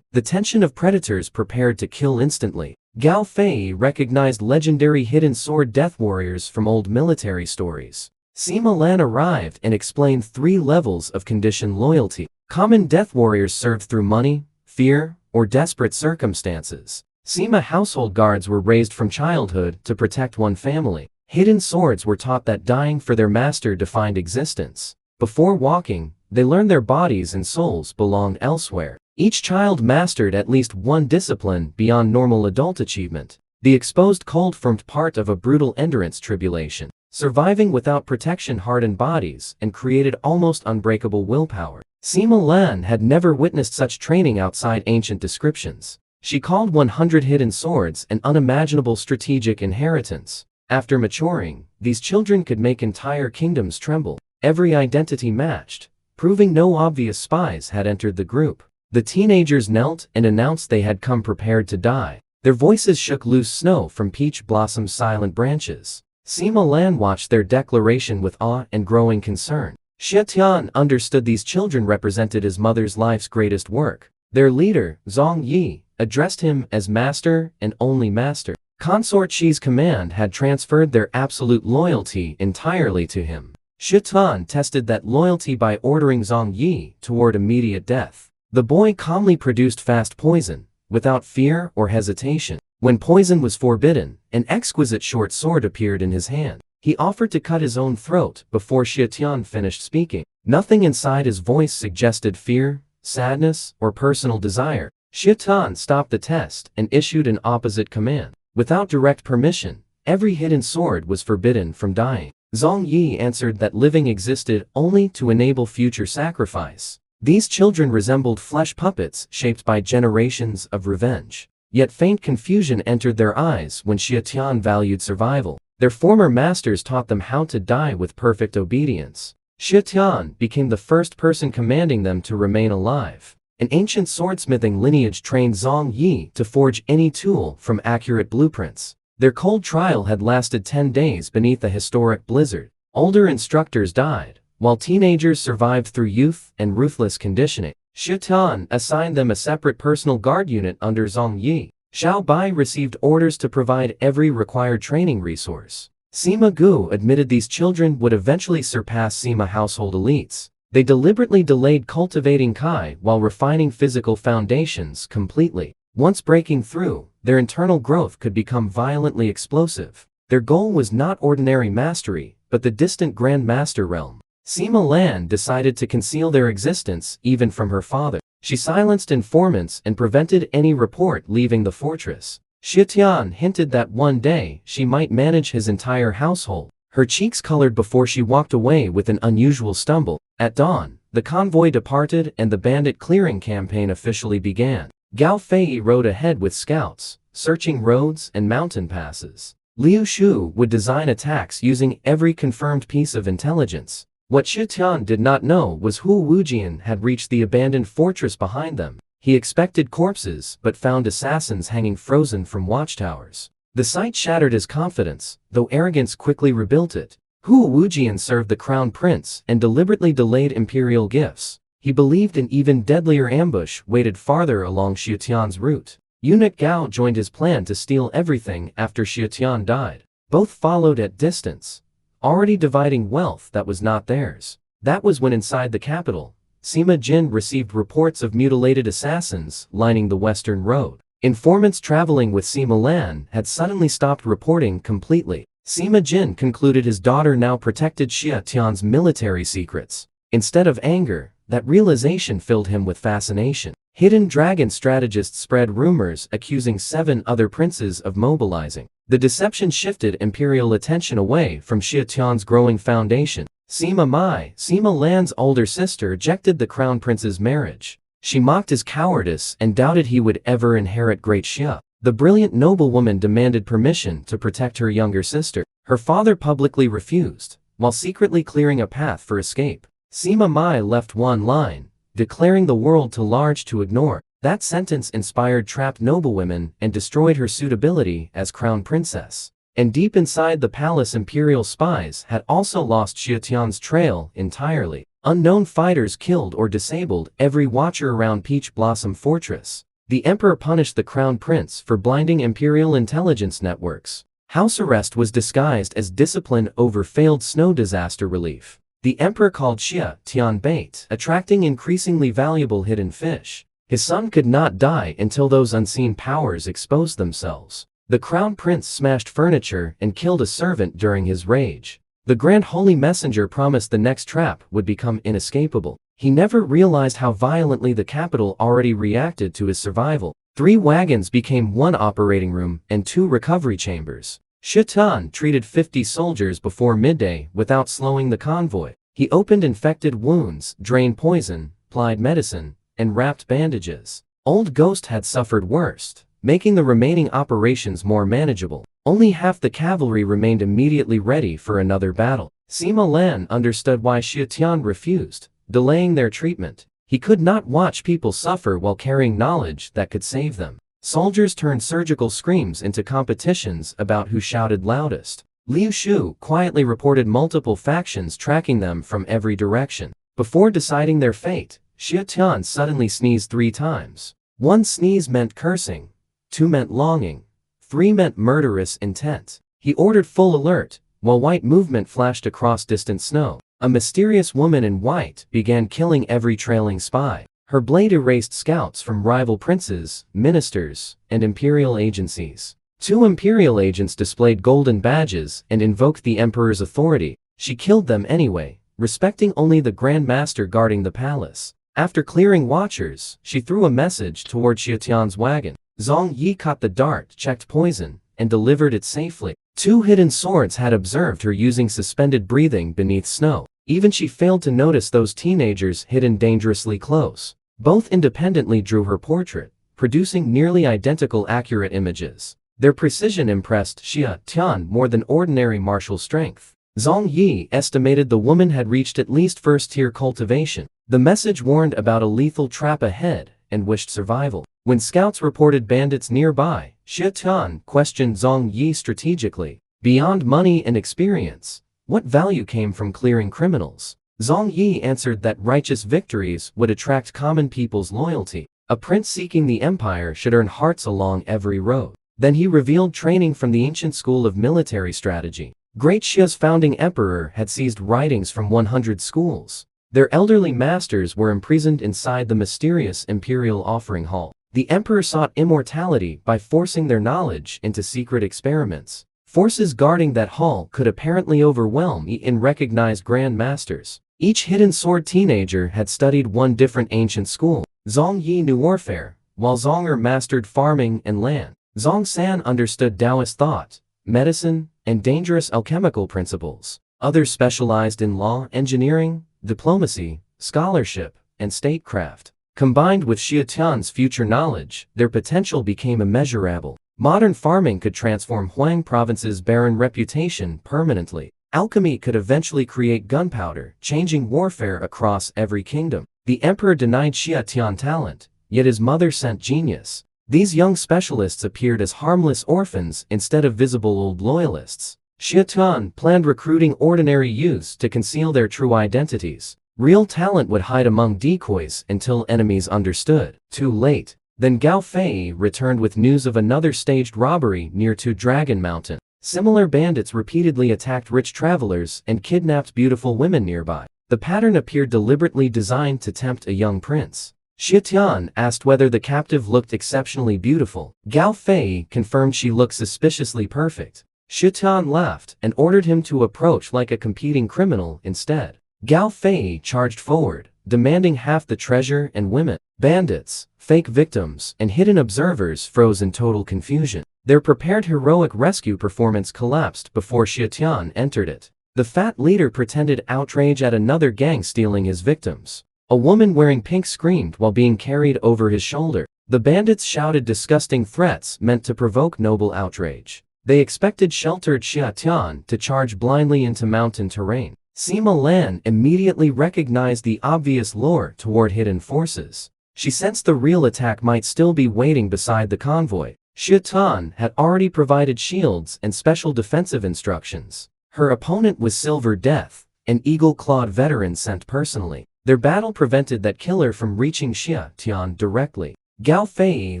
the tension of predators prepared to kill instantly. Gao Fei recognized legendary hidden sword death warriors from old military stories. Sima Lan arrived and explained 3 levels of conditioned loyalty. Common death warriors served through money, fear, or desperate circumstances. Sima household guards were raised from childhood to protect one family. Hidden swords were taught that dying for their master defined existence. Before walking, they learned their bodies and souls belonged elsewhere. Each child mastered at least one discipline beyond normal adult achievement. The exposed cold formed part of a brutal endurance tribulation. Surviving without protection hardened bodies and created almost unbreakable willpower. Sima Lan had never witnessed such training outside ancient descriptions. She called 100 hidden swords an unimaginable strategic inheritance. After maturing, these children could make entire kingdoms tremble. Every identity matched, proving no obvious spies had entered the group. The teenagers knelt and announced they had come prepared to die. Their voices shook loose snow from peach blossom's silent branches. Sima Lan watched their declaration with awe and growing concern. Xia Tian understood these children represented his mother's life's greatest work. Their leader, Zhang Yi, addressed him as master and only master. Consort Shi's command had transferred their absolute loyalty entirely to him. Xia Tian tested that loyalty by ordering Zhang Yi toward immediate death. The boy calmly produced fast poison, without fear or hesitation. When poison was forbidden, an exquisite short sword appeared in his hand. He offered to cut his own throat before Xia Tian finished speaking. Nothing inside his voice suggested fear, sadness, or personal desire. Xia Tian stopped the test and issued an opposite command. Without direct permission, every hidden sword was forbidden from dying. Zhang Yi answered that living existed only to enable future sacrifice. These children resembled flesh puppets shaped by generations of revenge. Yet faint confusion entered their eyes when Xia Tian valued survival. Their former masters taught them how to die with perfect obedience. Xia Tian became the first person commanding them to remain alive. An ancient swordsmithing lineage trained Zhang Yi to forge any tool from accurate blueprints. Their cold trial had lasted 10 days beneath a historic blizzard. Older instructors died, while teenagers survived through youth and ruthless conditioning. Xia Tian assigned them a separate personal guard unit under Zhang Yi. Xiao Bai received orders to provide every required training resource. Sima Gu admitted these children would eventually surpass Sima household elites. They deliberately delayed cultivating Kai while refining physical foundations completely. Once breaking through, their internal growth could become violently explosive. Their goal was not ordinary mastery, but the distant Grand Master realm. Sima Lan decided to conceal their existence even from her father. She silenced informants and prevented any report leaving the fortress. Xia Tian hinted that one day she might manage his entire household. Her cheeks colored before she walked away with an unusual stumble. At dawn, the convoy departed and the bandit clearing campaign officially began. Gao Fei rode ahead with scouts, searching roads and mountain passes. Liu Shu would design attacks using every confirmed piece of intelligence. What Xia Tian did not know was Hu Wujian had reached the abandoned fortress behind them. He expected corpses but found assassins hanging frozen from watchtowers. The sight shattered his confidence, though arrogance quickly rebuilt it. Hu Wujian served the crown prince and deliberately delayed imperial gifts. He believed an even deadlier ambush waited farther along Xia Tian's route. Eunuch Gao joined his plan to steal everything after Xia Tian died. Both followed at distance, already dividing wealth that was not theirs. That was when inside the capital, Sima Jin received reports of mutilated assassins lining the western road. Informants traveling with Sima Lan had suddenly stopped reporting completely. Sima Jin concluded his daughter now protected Xia Tian's military secrets. Instead of anger, that realization filled him with fascination. Hidden dragon strategists spread rumors accusing 7 other princes of mobilizing. The deception shifted imperial attention away from Xia Tian's growing foundation. Sima Lan's older sister, rejected the crown prince's marriage. She mocked his cowardice and doubted he would ever inherit Great Xia. The brilliant noblewoman demanded permission to protect her younger sister. Her father publicly refused, while secretly clearing a path for escape. Sima Mai left one line, declaring the world too large to ignore. That sentence inspired trapped noblewomen and destroyed her suitability as crown princess. And deep inside the palace, imperial spies had also lost Xia Tian's trail entirely. Unknown fighters killed or disabled every watcher around Peach Blossom Fortress. The emperor punished the crown prince for blinding imperial intelligence networks. House arrest was disguised as discipline over failed snow disaster relief. The emperor called Xia Tian bait, attracting increasingly valuable hidden fish. His son could not die until those unseen powers exposed themselves. The crown prince smashed furniture and killed a servant during his rage. The grand holy messenger promised the next trap would become inescapable. He never realized how violently the capital already reacted to his survival. 3 wagons became 1 operating room and 2 recovery chambers. Xia Tian treated 50 soldiers before midday without slowing the convoy. He opened infected wounds, drained poison, applied medicine, and wrapped bandages. Old Ghost had suffered worst, making the remaining operations more manageable. Only half the cavalry remained immediately ready for another battle. Sima Lan understood why Xia Tian refused, delaying their treatment. He could not watch people suffer while carrying knowledge that could save them. Soldiers turned surgical screams into competitions about who shouted loudest. Liu Shu quietly reported multiple factions tracking them from every direction. Before deciding their fate, Xia Tian suddenly sneezed 3 times. 1 sneeze meant cursing, 2 meant longing, 3 meant murderous intent. He ordered full alert, while white movement flashed across distant snow. A mysterious woman in white began killing every trailing spy. Her blade erased scouts from rival princes, ministers, and imperial agencies. 2 imperial agents displayed golden badges and invoked the emperor's authority. She killed them anyway, respecting only the Grand Master guarding the palace. After clearing watchers, she threw a message toward Xia Tian's wagon. Zhang Yi caught the dart, checked poison, and delivered it safely. 2 hidden swords had observed her using suspended breathing beneath snow. Even she failed to notice those teenagers hidden dangerously close. Both independently drew her portrait, producing nearly identical accurate images. Their precision impressed Xia Tian more than ordinary martial strength. Zhang Yi estimated the woman had reached at least first-tier cultivation. The message warned about a lethal trap ahead and wished survival. When scouts reported bandits nearby, Xia Tian questioned Zhang Yi strategically. Beyond money and experience, what value came from clearing criminals? Zhang Yi answered that righteous victories would attract common people's loyalty. A prince seeking the empire should earn hearts along every road. Then he revealed training from the ancient school of military strategy. Great Xia's founding emperor had seized writings from 100 schools. Their elderly masters were imprisoned inside the mysterious imperial offering hall. The emperor sought immortality by forcing their knowledge into secret experiments. Forces guarding that hall could apparently overwhelm unrecognized grand masters. Each hidden sword teenager had studied one different ancient school. Zhang Yi knew warfare, while Zhang mastered farming and land. Zhang San understood Taoist thought, medicine, and dangerous alchemical principles. Others specialized in law, engineering, diplomacy, scholarship, and statecraft. Combined with Xia Tian's future knowledge, their potential became immeasurable. Modern farming could transform Huang Province's barren reputation permanently. Alchemy could eventually create gunpowder, changing warfare across every kingdom. The emperor denied Xia Tian talent, yet his mother sent genius. These young specialists appeared as harmless orphans instead of visible old loyalists. Xia Tian planned recruiting ordinary youths to conceal their true identities. Real talent would hide among decoys until enemies understood. Too late. Then Gao Fei returned with news of another staged robbery near to Dragon Mountain. Similar bandits repeatedly attacked rich travelers and kidnapped beautiful women nearby. The pattern appeared deliberately designed to tempt a young prince. Xia Tian asked whether the captive looked exceptionally beautiful. Gao Fei confirmed she looked suspiciously perfect. Xia Tian laughed and ordered him to approach like a competing criminal instead. Gao Fei charged forward, demanding half the treasure and women. Bandits, fake victims, and hidden observers froze in total confusion. Their prepared heroic rescue performance collapsed before Xia Tian entered it. The fat leader pretended outrage at another gang stealing his victims. A woman wearing pink screamed while being carried over his shoulder. The bandits shouted disgusting threats meant to provoke noble outrage. They expected sheltered Xia Tian to charge blindly into mountain terrain. Sima Lan immediately recognized the obvious lure toward hidden forces. She sensed the real attack might still be waiting beside the convoy. Xia Tian had already provided shields and special defensive instructions. Her opponent was Silver Death, an eagle-clawed veteran sent personally. Their battle prevented that killer from reaching Xia Tian directly. Gao Fei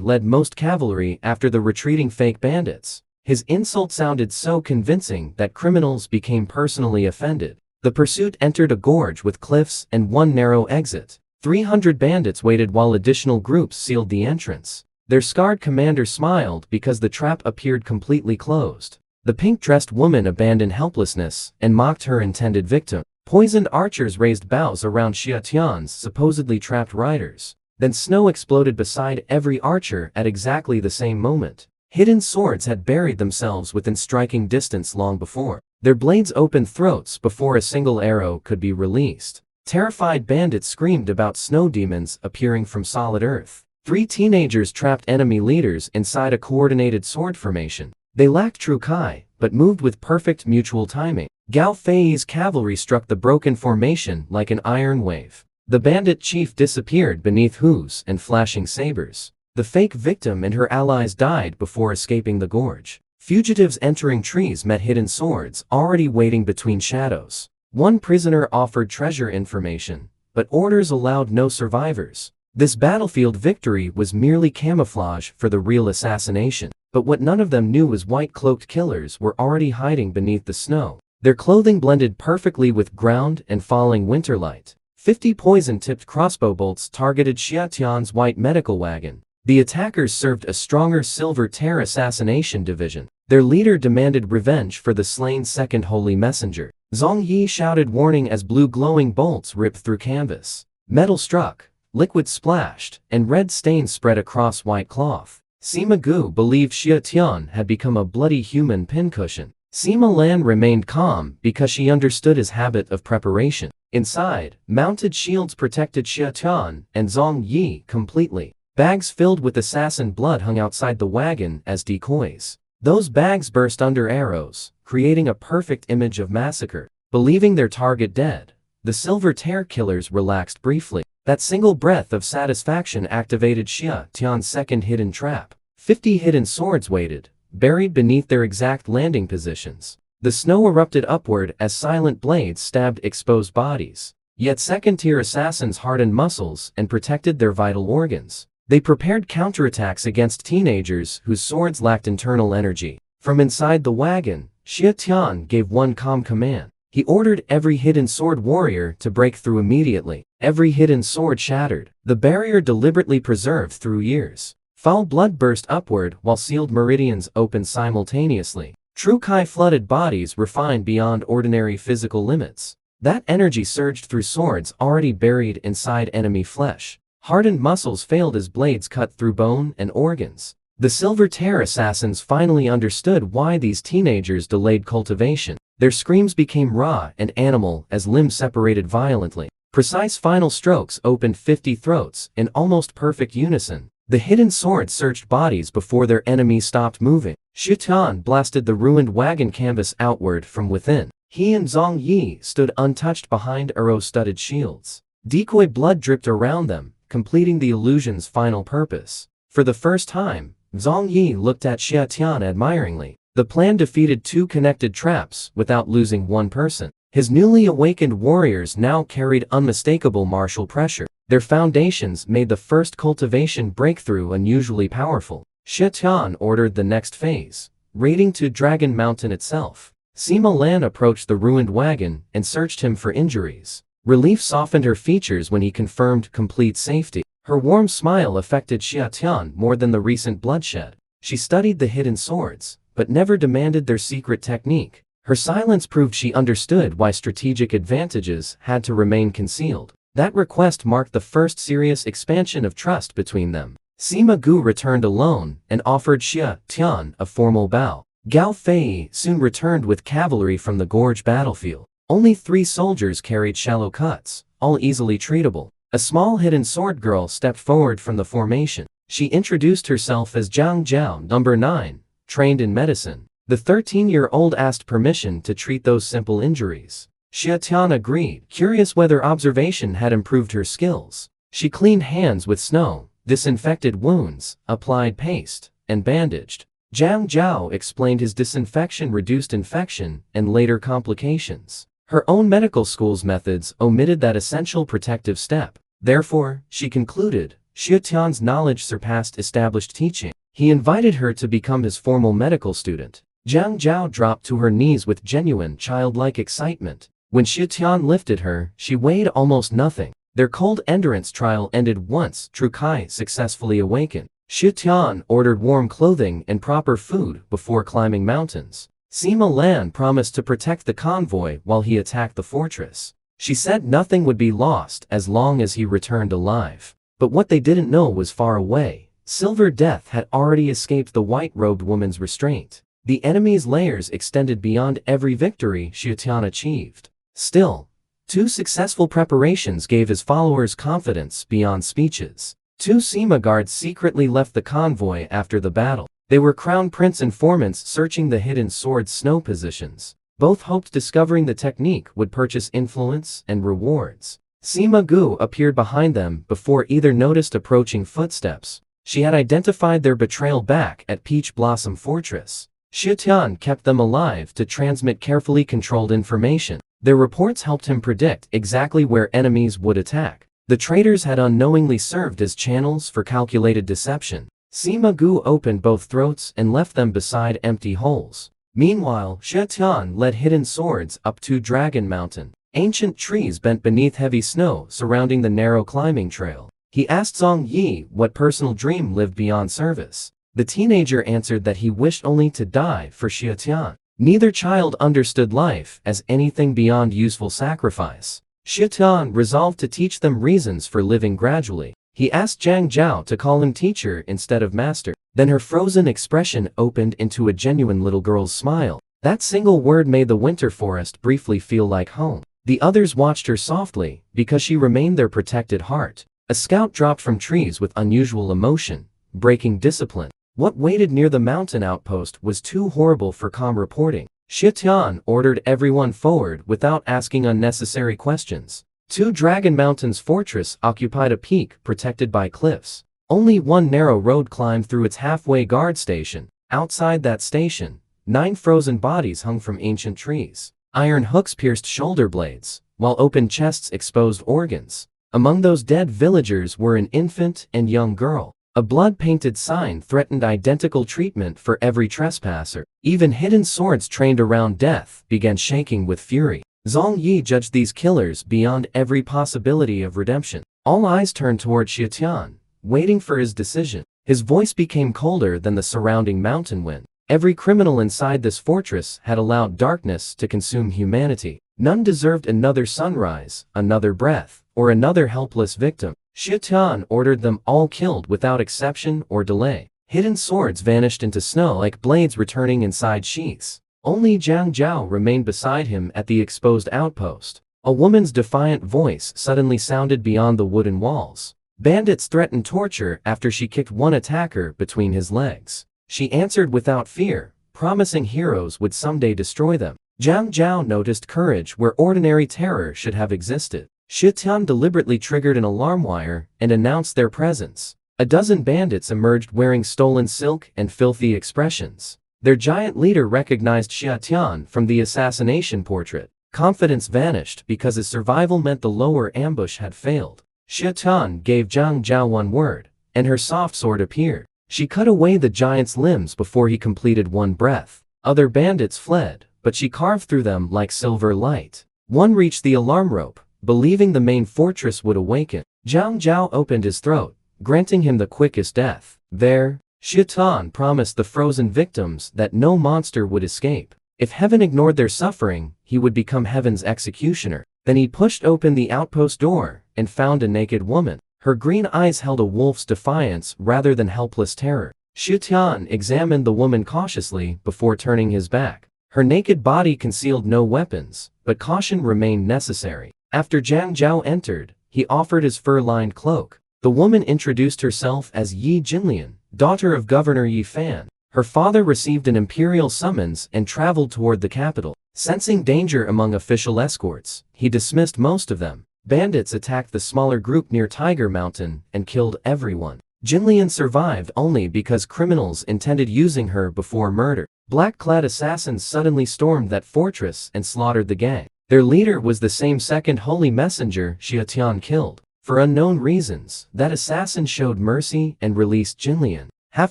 led most cavalry after the retreating fake bandits. His insult sounded so convincing that criminals became personally offended. The pursuit entered a gorge with cliffs and one narrow exit. 300 bandits waited while additional groups sealed the entrance. Their scarred commander smiled because the trap appeared completely closed. The pink-dressed woman abandoned helplessness and mocked her intended victim. Poisoned archers raised bows around Xia Tian's supposedly trapped riders. Then snow exploded beside every archer at exactly the same moment. Hidden swords had buried themselves within striking distance long before. Their blades opened throats before a single arrow could be released. Terrified bandits screamed about snow demons appearing from solid earth. 3 teenagers trapped enemy leaders inside a coordinated sword formation. They lacked true kai, but moved with perfect mutual timing. Gao Fei's cavalry struck the broken formation like an iron wave. The bandit chief disappeared beneath hooves and flashing sabers. The fake victim and her allies died before escaping the gorge. Fugitives entering trees met hidden swords already waiting between shadows. One prisoner offered treasure information, but orders allowed no survivors. This battlefield victory was merely camouflage for the real assassination. But what none of them knew was white-cloaked killers were already hiding beneath the snow. Their clothing blended perfectly with ground and falling winter light. 50 poison-tipped crossbow bolts targeted Xia Tian's white medical wagon. The attackers served a stronger Silver Tear assassination division. Their leader demanded revenge for the slain second holy messenger. Zhang Yi shouted warning as blue glowing bolts ripped through canvas. Metal struck, liquid splashed, and red stains spread across white cloth. Sima Gu believed Xia Tian had become a bloody human pincushion. Sima Lan remained calm because she understood his habit of preparation. Inside, mounted shields protected Xia Tian and Zhang Yi completely. Bags filled with assassin blood hung outside the wagon as decoys. Those bags burst under arrows, creating a perfect image of massacre. Believing their target dead, The silver tear killers relaxed briefly. That single breath of satisfaction activated Xia Tian's second hidden trap. 50 hidden swords waited, buried beneath their exact landing positions. The snow erupted upward as silent blades stabbed exposed bodies. Yet second-tier assassins hardened muscles and protected their vital organs. They prepared counterattacks against teenagers whose swords lacked internal energy. From inside the wagon, Xia Tian gave one calm command. He ordered every hidden sword warrior to break through immediately. Every hidden sword shattered, the barrier deliberately preserved through years. Foul blood burst upward while sealed meridians opened simultaneously. True Kai flooded bodies refined beyond ordinary physical limits. That energy surged through swords already buried inside enemy flesh. Hardened muscles failed as blades cut through bone and organs. The Silver Tear assassins finally understood why these teenagers delayed cultivation. Their screams became raw and animal as limbs separated violently. Precise final strokes opened 50 throats in almost perfect unison. The hidden swords searched bodies before their enemies stopped moving. Xia Tian blasted the ruined wagon canvas outward from within. He and Zhang Yi stood untouched behind arrow-studded shields. Decoy blood dripped around them, completing the illusion's final purpose. For the first time, Zhang Yi looked at Xia Tian admiringly. The plan defeated 2 connected traps without losing one person. His newly awakened warriors now carried unmistakable martial pressure. Their foundations made the first cultivation breakthrough unusually powerful. Xia Tian ordered the next phase, raiding to Dragon Mountain itself. Sima Lan approached the ruined wagon and searched him for injuries. Relief softened her features when he confirmed complete safety. Her warm smile affected Xia Tian more than the recent bloodshed. She studied the hidden swords, but never demanded their secret technique. Her silence proved she understood why strategic advantages had to remain concealed. That request marked the first serious expansion of trust between them. Sima Gu returned alone and offered Xia Tian a formal bow. Gao Fei soon returned with cavalry from the gorge battlefield. Only 3 soldiers carried shallow cuts, all easily treatable. A small hidden sword girl stepped forward from the formation. She introduced herself as Zhang Jiao, number 9, trained in medicine. The 13-year-old asked permission to treat those simple injuries. Xia Tian agreed, curious whether observation had improved her skills. She cleaned hands with snow, disinfected wounds, applied paste, and bandaged. Zhang Jiao explained his disinfection reduced infection and later complications. Her own medical school's methods omitted that essential protective step. Therefore, she concluded, Xia Tian's knowledge surpassed established teaching. He invited her to become his formal medical student. Zhang Jiao dropped to her knees with genuine childlike excitement. When Xia Tian lifted her, she weighed almost nothing. Their cold endurance trial ended once True Kai successfully awakened. Xia Tian ordered warm clothing and proper food before climbing mountains. Sima Lan promised to protect the convoy while he attacked the fortress. She said nothing would be lost as long as he returned alive. But what they didn't know was far away. Silver Death had already escaped the white-robed woman's restraint. The enemy's layers extended beyond every victory Xia Tian achieved. Still, 2 successful preparations gave his followers confidence beyond speeches. 2 Sima guards secretly left the convoy after the battle. They were Crown Prince informants searching the hidden sword's snow positions. Both hoped discovering the technique would purchase influence and rewards. Sima Gu appeared behind them before either noticed approaching footsteps. She had identified their betrayal back at Peach Blossom Fortress. Xia Tian kept them alive to transmit carefully controlled information. Their reports helped him predict exactly where enemies would attack. The traitors had unknowingly served as channels for calculated deception. Sima Gu opened both throats and left them beside empty holes. Meanwhile, Xia Tian led hidden swords up to Dragon Mountain. Ancient trees bent beneath heavy snow surrounding the narrow climbing trail. He asked Zhang Yi what personal dream lived beyond service. The teenager answered that he wished only to die for Xia Tian. Neither child understood life as anything beyond useful sacrifice. Xia Tian resolved to teach them reasons for living gradually. He asked Zhang Jiao to call him teacher instead of master. Then her frozen expression opened into a genuine little girl's smile. That single word made the winter forest briefly feel like home. The others watched her softly, because she remained their protected heart. A scout dropped from trees with unusual emotion, breaking discipline. What waited near the mountain outpost was too horrible for calm reporting. Xia Tian ordered everyone forward without asking unnecessary questions. Two Dragon Mountain's fortress occupied a peak protected by cliffs. Only one narrow road climbed through its halfway guard station. Outside that station, 9 frozen bodies hung from ancient trees. Iron hooks pierced shoulder blades, while open chests exposed organs. Among those dead villagers were an infant and young girl. A blood-painted sign threatened identical treatment for every trespasser. Even hidden swords trained around death began shaking with fury. Zhang Yi judged these killers beyond every possibility of redemption. All eyes turned toward Xia Tian, waiting for his decision. His voice became colder than the surrounding mountain wind. Every criminal inside this fortress had allowed darkness to consume humanity. None deserved another sunrise, another breath, or another helpless victim. Xia Tian ordered them all killed without exception or delay. Hidden swords vanished into snow like blades returning inside sheaths. Only Zhang Zhao remained beside him at the exposed outpost. A woman's defiant voice suddenly sounded beyond the wooden walls. Bandits threatened torture after she kicked one attacker between his legs. She answered without fear, promising heroes would someday destroy them. Zhang Zhao noticed courage where ordinary terror should have existed. Xia Tian deliberately triggered an alarm wire and announced their presence. A dozen bandits emerged wearing stolen silk and filthy expressions. Their giant leader recognized Xia Tian from the assassination portrait. Confidence vanished because his survival meant the lower ambush had failed. Xia Tian gave Zhang Zhao one word, and her soft sword appeared. She cut away the giant's limbs before he completed one breath. Other bandits fled, but she carved through them like silver light. One reached the alarm rope, believing the main fortress would awaken. Zhang Zhao opened his throat, granting him the quickest death. There, Xia Tian promised the frozen victims that no monster would escape. If heaven ignored their suffering, he would become heaven's executioner. Then he pushed open the outpost door and found a naked woman. Her green eyes held a wolf's defiance rather than helpless terror. Xia Tian examined the woman cautiously before turning his back. Her naked body concealed no weapons, but caution remained necessary. After Zhang Zhao entered, he offered his fur-lined cloak. The woman introduced herself as Yi Jinlian, daughter of Governor Yi Fan. Her father received an imperial summons and traveled toward the capital. Sensing danger among official escorts, he dismissed most of them. Bandits attacked the smaller group near Tiger Mountain and killed everyone. Jinlian survived only because criminals intended using her before murder. Black-clad assassins suddenly stormed that fortress and slaughtered the gang. Their leader was the same second holy messenger Xia Tian killed. For unknown reasons, that assassin showed mercy and released Jinlian. Half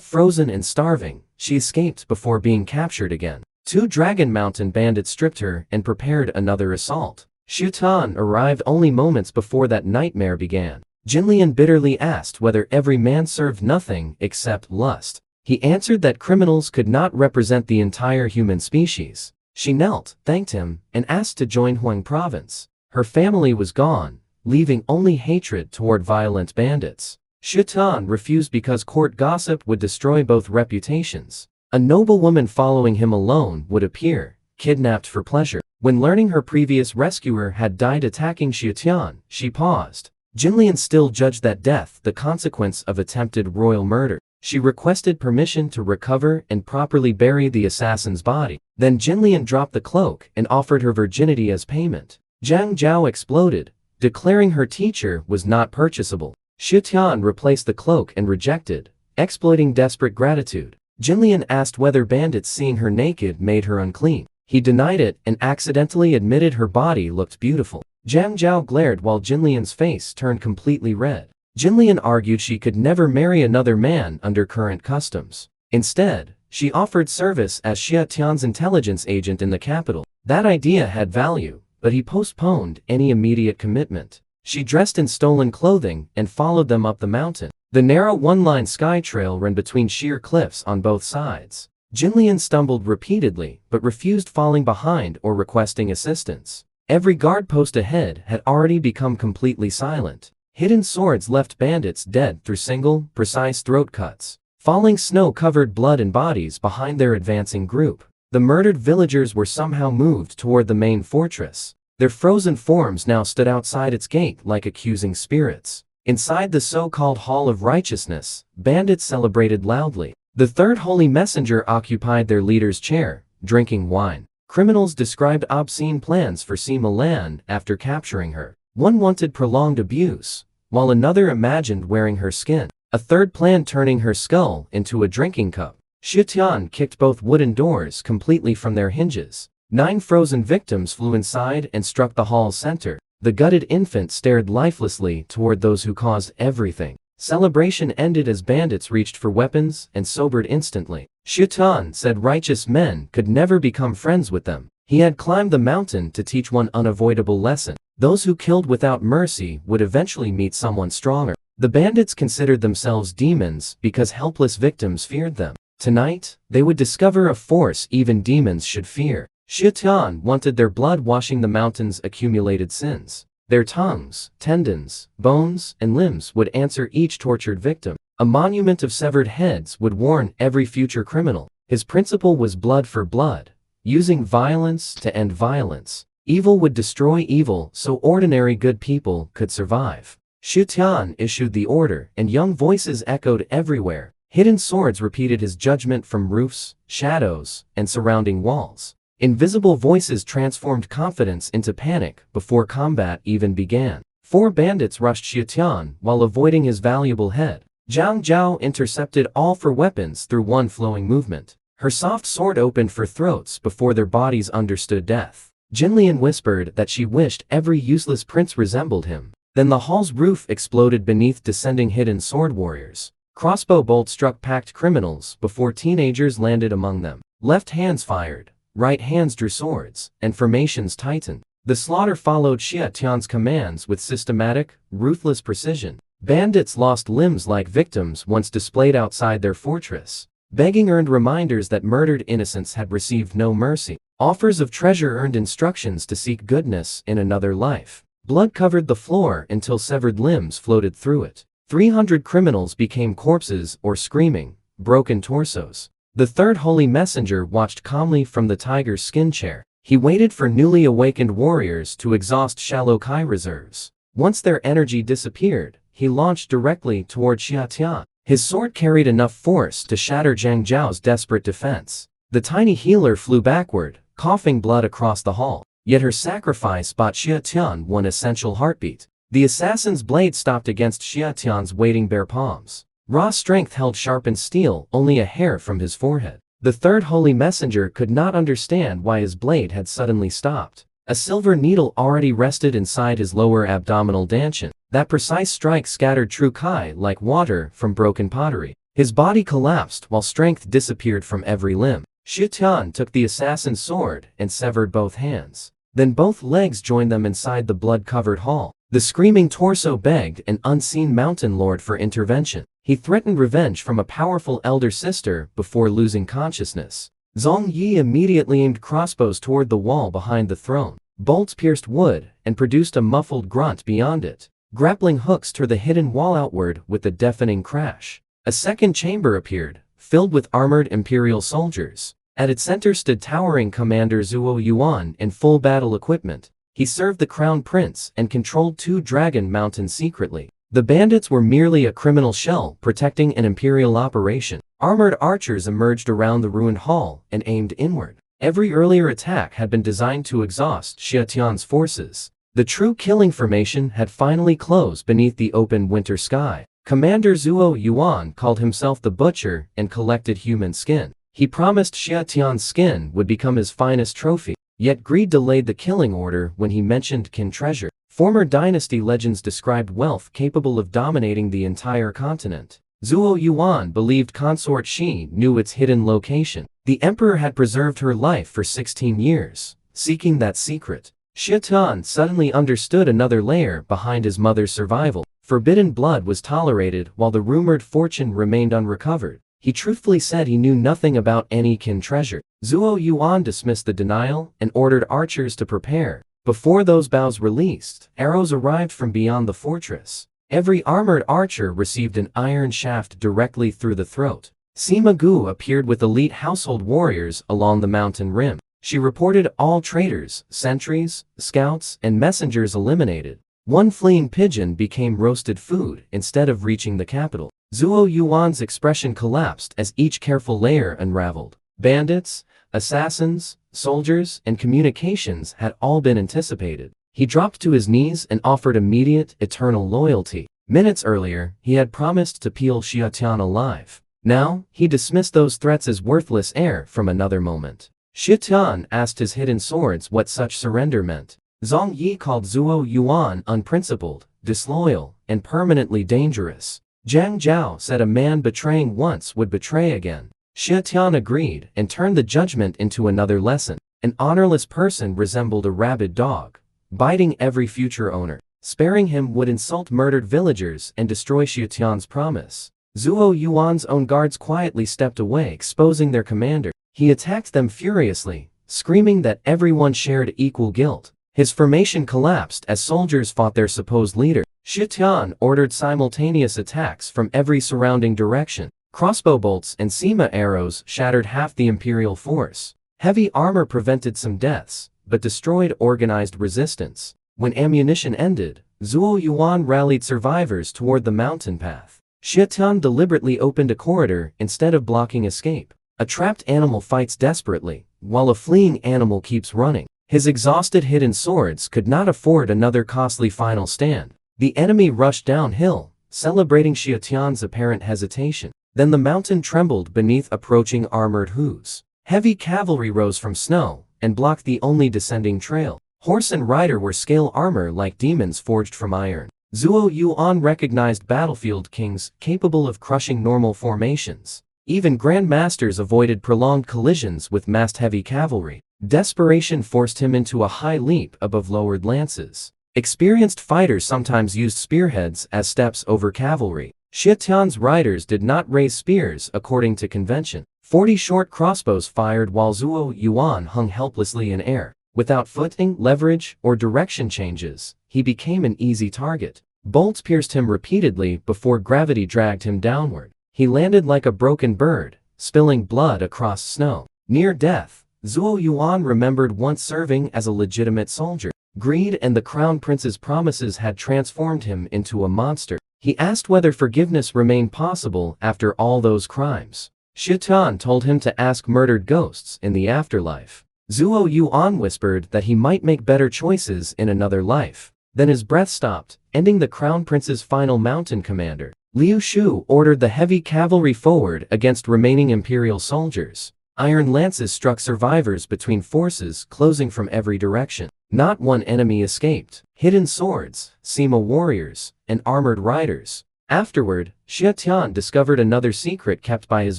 frozen and starving, she escaped before being captured again. 2 Dragon Mountain bandits stripped her and prepared another assault. Xia Tian arrived only moments before that nightmare began. Jinlian bitterly asked whether every man served nothing except lust. He answered that criminals could not represent the entire human species. She knelt, thanked him, and asked to join Huang province. Her family was gone, leaving only hatred toward violent bandits. Xia Tian refused because court gossip would destroy both reputations. A noblewoman following him alone would appear, kidnapped for pleasure. When learning her previous rescuer had died attacking Xia Tian, she paused. Jinlian still judged that death the consequence of attempted royal murder. She requested permission to recover and properly bury the assassin's body. Then Jinlian dropped the cloak and offered her virginity as payment. Zhang Zhao exploded, declaring her teacher was not purchasable. Xia Tian replaced the cloak and rejected, exploiting desperate gratitude. Jinlian asked whether bandits seeing her naked made her unclean. He denied it and accidentally admitted her body looked beautiful. Zhang Zhao glared while Jinlian's face turned completely red. Jinlian argued she could never marry another man under current customs. Instead, she offered service as Xia Tian's intelligence agent in the capital. That idea had value, but he postponed any immediate commitment. She dressed in stolen clothing and followed them up the mountain. The narrow one-line sky trail ran between sheer cliffs on both sides. Jinlian stumbled repeatedly, but refused falling behind or requesting assistance. Every guard post ahead had already become completely silent. Hidden swords left bandits dead through single, precise throat cuts. Falling snow covered blood and bodies behind their advancing group. The murdered villagers were somehow moved toward the main fortress. Their frozen forms now stood outside its gate like accusing spirits. Inside the so-called Hall of Righteousness, bandits celebrated loudly. The third holy messenger occupied their leader's chair, drinking wine. Criminals described obscene plans for Sima Lan after capturing her. One wanted prolonged abuse, while another imagined wearing her skin. A third planned turning her skull into a drinking cup. Xia Tian kicked both wooden doors completely from their hinges. 9 frozen victims flew inside and struck the hall's center. The gutted infant stared lifelessly toward those who caused everything. Celebration ended as bandits reached for weapons and sobered instantly. Xia Tian said righteous men could never become friends with them. He had climbed the mountain to teach one unavoidable lesson. Those who killed without mercy would eventually meet someone stronger. The bandits considered themselves demons because helpless victims feared them. Tonight, they would discover a force even demons should fear. Xia Tian wanted their blood washing the mountain's accumulated sins. Their tongues, tendons, bones, and limbs would answer each tortured victim. A monument of severed heads would warn every future criminal. His principle was blood for blood, using violence to end violence. Evil would destroy evil so ordinary good people could survive. Xia Tian issued the order, and young voices echoed everywhere. Hidden swords repeated his judgment from roofs, shadows, and surrounding walls. Invisible voices transformed confidence into panic before combat even began. 4 bandits rushed Xia Tian while avoiding his valuable head. Zhang Zhao intercepted all 4 weapons through one flowing movement. Her soft sword opened for throats before their bodies understood death. Jinlian whispered that she wished every useless prince resembled him. Then the hall's roof exploded beneath descending hidden sword warriors. Crossbow bolts struck packed criminals before teenagers landed among them. Left hands fired, right hands drew swords, and formations tightened. The slaughter followed Xia Tian's commands with systematic, ruthless precision. Bandits lost limbs like victims once displayed outside their fortress. Begging earned reminders that murdered innocents had received no mercy. Offers of treasure earned instructions to seek goodness in another life. Blood covered the floor until severed limbs floated through it. 300 criminals became corpses or screaming, broken torsos. The third holy messenger watched calmly from the tiger's skin chair. He waited for newly awakened warriors to exhaust shallow Kai reserves. Once their energy disappeared, he launched directly toward Xia Tian. His sword carried enough force to shatter Zhang Zhao's desperate defense. The tiny healer flew backward, coughing blood across the hall. Yet her sacrifice bought Xia Tian one essential heartbeat. The assassin's blade stopped against Xia Tian's waiting bare palms. Raw strength held sharpened steel only a hair from his forehead. The third holy messenger could not understand why his blade had suddenly stopped. A silver needle already rested inside his lower abdominal dantian. That precise strike scattered true Kai like water from broken pottery. His body collapsed while strength disappeared from every limb. Xia Tian took the assassin's sword and severed both hands. Then both legs joined them inside the blood-covered hall. The screaming torso begged an unseen mountain lord for intervention. He threatened revenge from a powerful elder sister before losing consciousness. Zhong Yi immediately aimed crossbows toward the wall behind the throne. Bolts pierced wood and produced a muffled grunt beyond it. Grappling hooks tore the hidden wall outward with a deafening crash. A second chamber appeared, filled with armored imperial soldiers. At its center stood towering Commander Zhuo Yuan in full battle equipment. He served the crown prince and controlled 2 dragon mountains secretly. The bandits were merely a criminal shell protecting an imperial operation. Armored archers emerged around the ruined hall and aimed inward. Every earlier attack had been designed to exhaust Xia Tian's forces. The true killing formation had finally closed beneath the open winter sky. Commander Zhuo Yuan called himself the Butcher and collected human skin. He promised Xia Tian's skin would become his finest trophy. Yet greed delayed the killing order when he mentioned kin treasure. Former dynasty legends described wealth capable of dominating the entire continent. Zhuo Yuan believed Consort Shi knew its hidden location. The emperor had preserved her life for 16 years, seeking that secret. Xia Tian suddenly understood another layer behind his mother's survival. Forbidden blood was tolerated while the rumored fortune remained unrecovered. He truthfully said he knew nothing about any kin treasure. Zhuo Yuan dismissed the denial and ordered archers to prepare. Before those bows released, arrows arrived from beyond the fortress. Every armored archer received an iron shaft directly through the throat. Sima Gu appeared with elite household warriors along the mountain rim. She reported all traitors, sentries, scouts, and messengers eliminated. One fleeing pigeon became roasted food instead of reaching the capital. Zhuo Yuan's expression collapsed as each careful layer unraveled. Bandits, assassins, soldiers, and communications had all been anticipated. He dropped to his knees and offered immediate, eternal loyalty. Minutes earlier, he had promised to peel Xia Tian alive. Now, he dismissed those threats as worthless air from another moment. Xia Tian asked his hidden swords what such surrender meant. Zhang Yi called Zuo Yuan unprincipled, disloyal, and permanently dangerous. Zhang Zhao said a man betraying once would betray again. Xia Tian agreed and turned the judgment into another lesson. An honorless person resembled a rabid dog, biting every future owner. Sparing him would insult murdered villagers and destroy Xia Tian's promise. Zuo Yuan's own guards quietly stepped away, exposing their commander. He attacked them furiously, screaming that everyone shared equal guilt. His formation collapsed as soldiers fought their supposed leader. Xia Tian ordered simultaneous attacks from every surrounding direction. Crossbow bolts and Sima arrows shattered half the imperial force. Heavy armor prevented some deaths, but destroyed organized resistance. When ammunition ended, Zuo Yuan rallied survivors toward the mountain path. Xia Tian deliberately opened a corridor instead of blocking escape. A trapped animal fights desperately, while a fleeing animal keeps running. His exhausted hidden swords could not afford another costly final stand. The enemy rushed downhill, celebrating Xia Tian's apparent hesitation. Then the mountain trembled beneath approaching armored hooves. Heavy cavalry rose from snow and blocked the only descending trail. Horse and rider were scale armor like demons forged from iron. Zuo Yuan recognized battlefield kings capable of crushing normal formations. Even grandmasters avoided prolonged collisions with massed heavy cavalry. Desperation forced him into a high leap above lowered lances. Experienced fighters sometimes used spearheads as steps over cavalry. Xia Tian's riders did not raise spears according to convention. 40 short crossbows fired while Zuo Yuan hung helplessly in air. Without footing, leverage, or direction changes, he became an easy target. Bolts pierced him repeatedly before gravity dragged him downward. He landed like a broken bird, spilling blood across snow. Near death, Zuo Yuan remembered once serving as a legitimate soldier. Greed and the crown prince's promises had transformed him into a monster. He asked whether forgiveness remained possible after all those crimes. Xia Tian told him to ask murdered ghosts in the afterlife. Zuo Yuan whispered that he might make better choices in another life. Then his breath stopped, ending the crown prince's final mountain commander. Liu Shu ordered the heavy cavalry forward against remaining imperial soldiers. Iron lances struck survivors between forces closing from every direction. Not one enemy escaped. Hidden swords, Sima warriors, and armored riders. Afterward, Xia Tian discovered another secret kept by his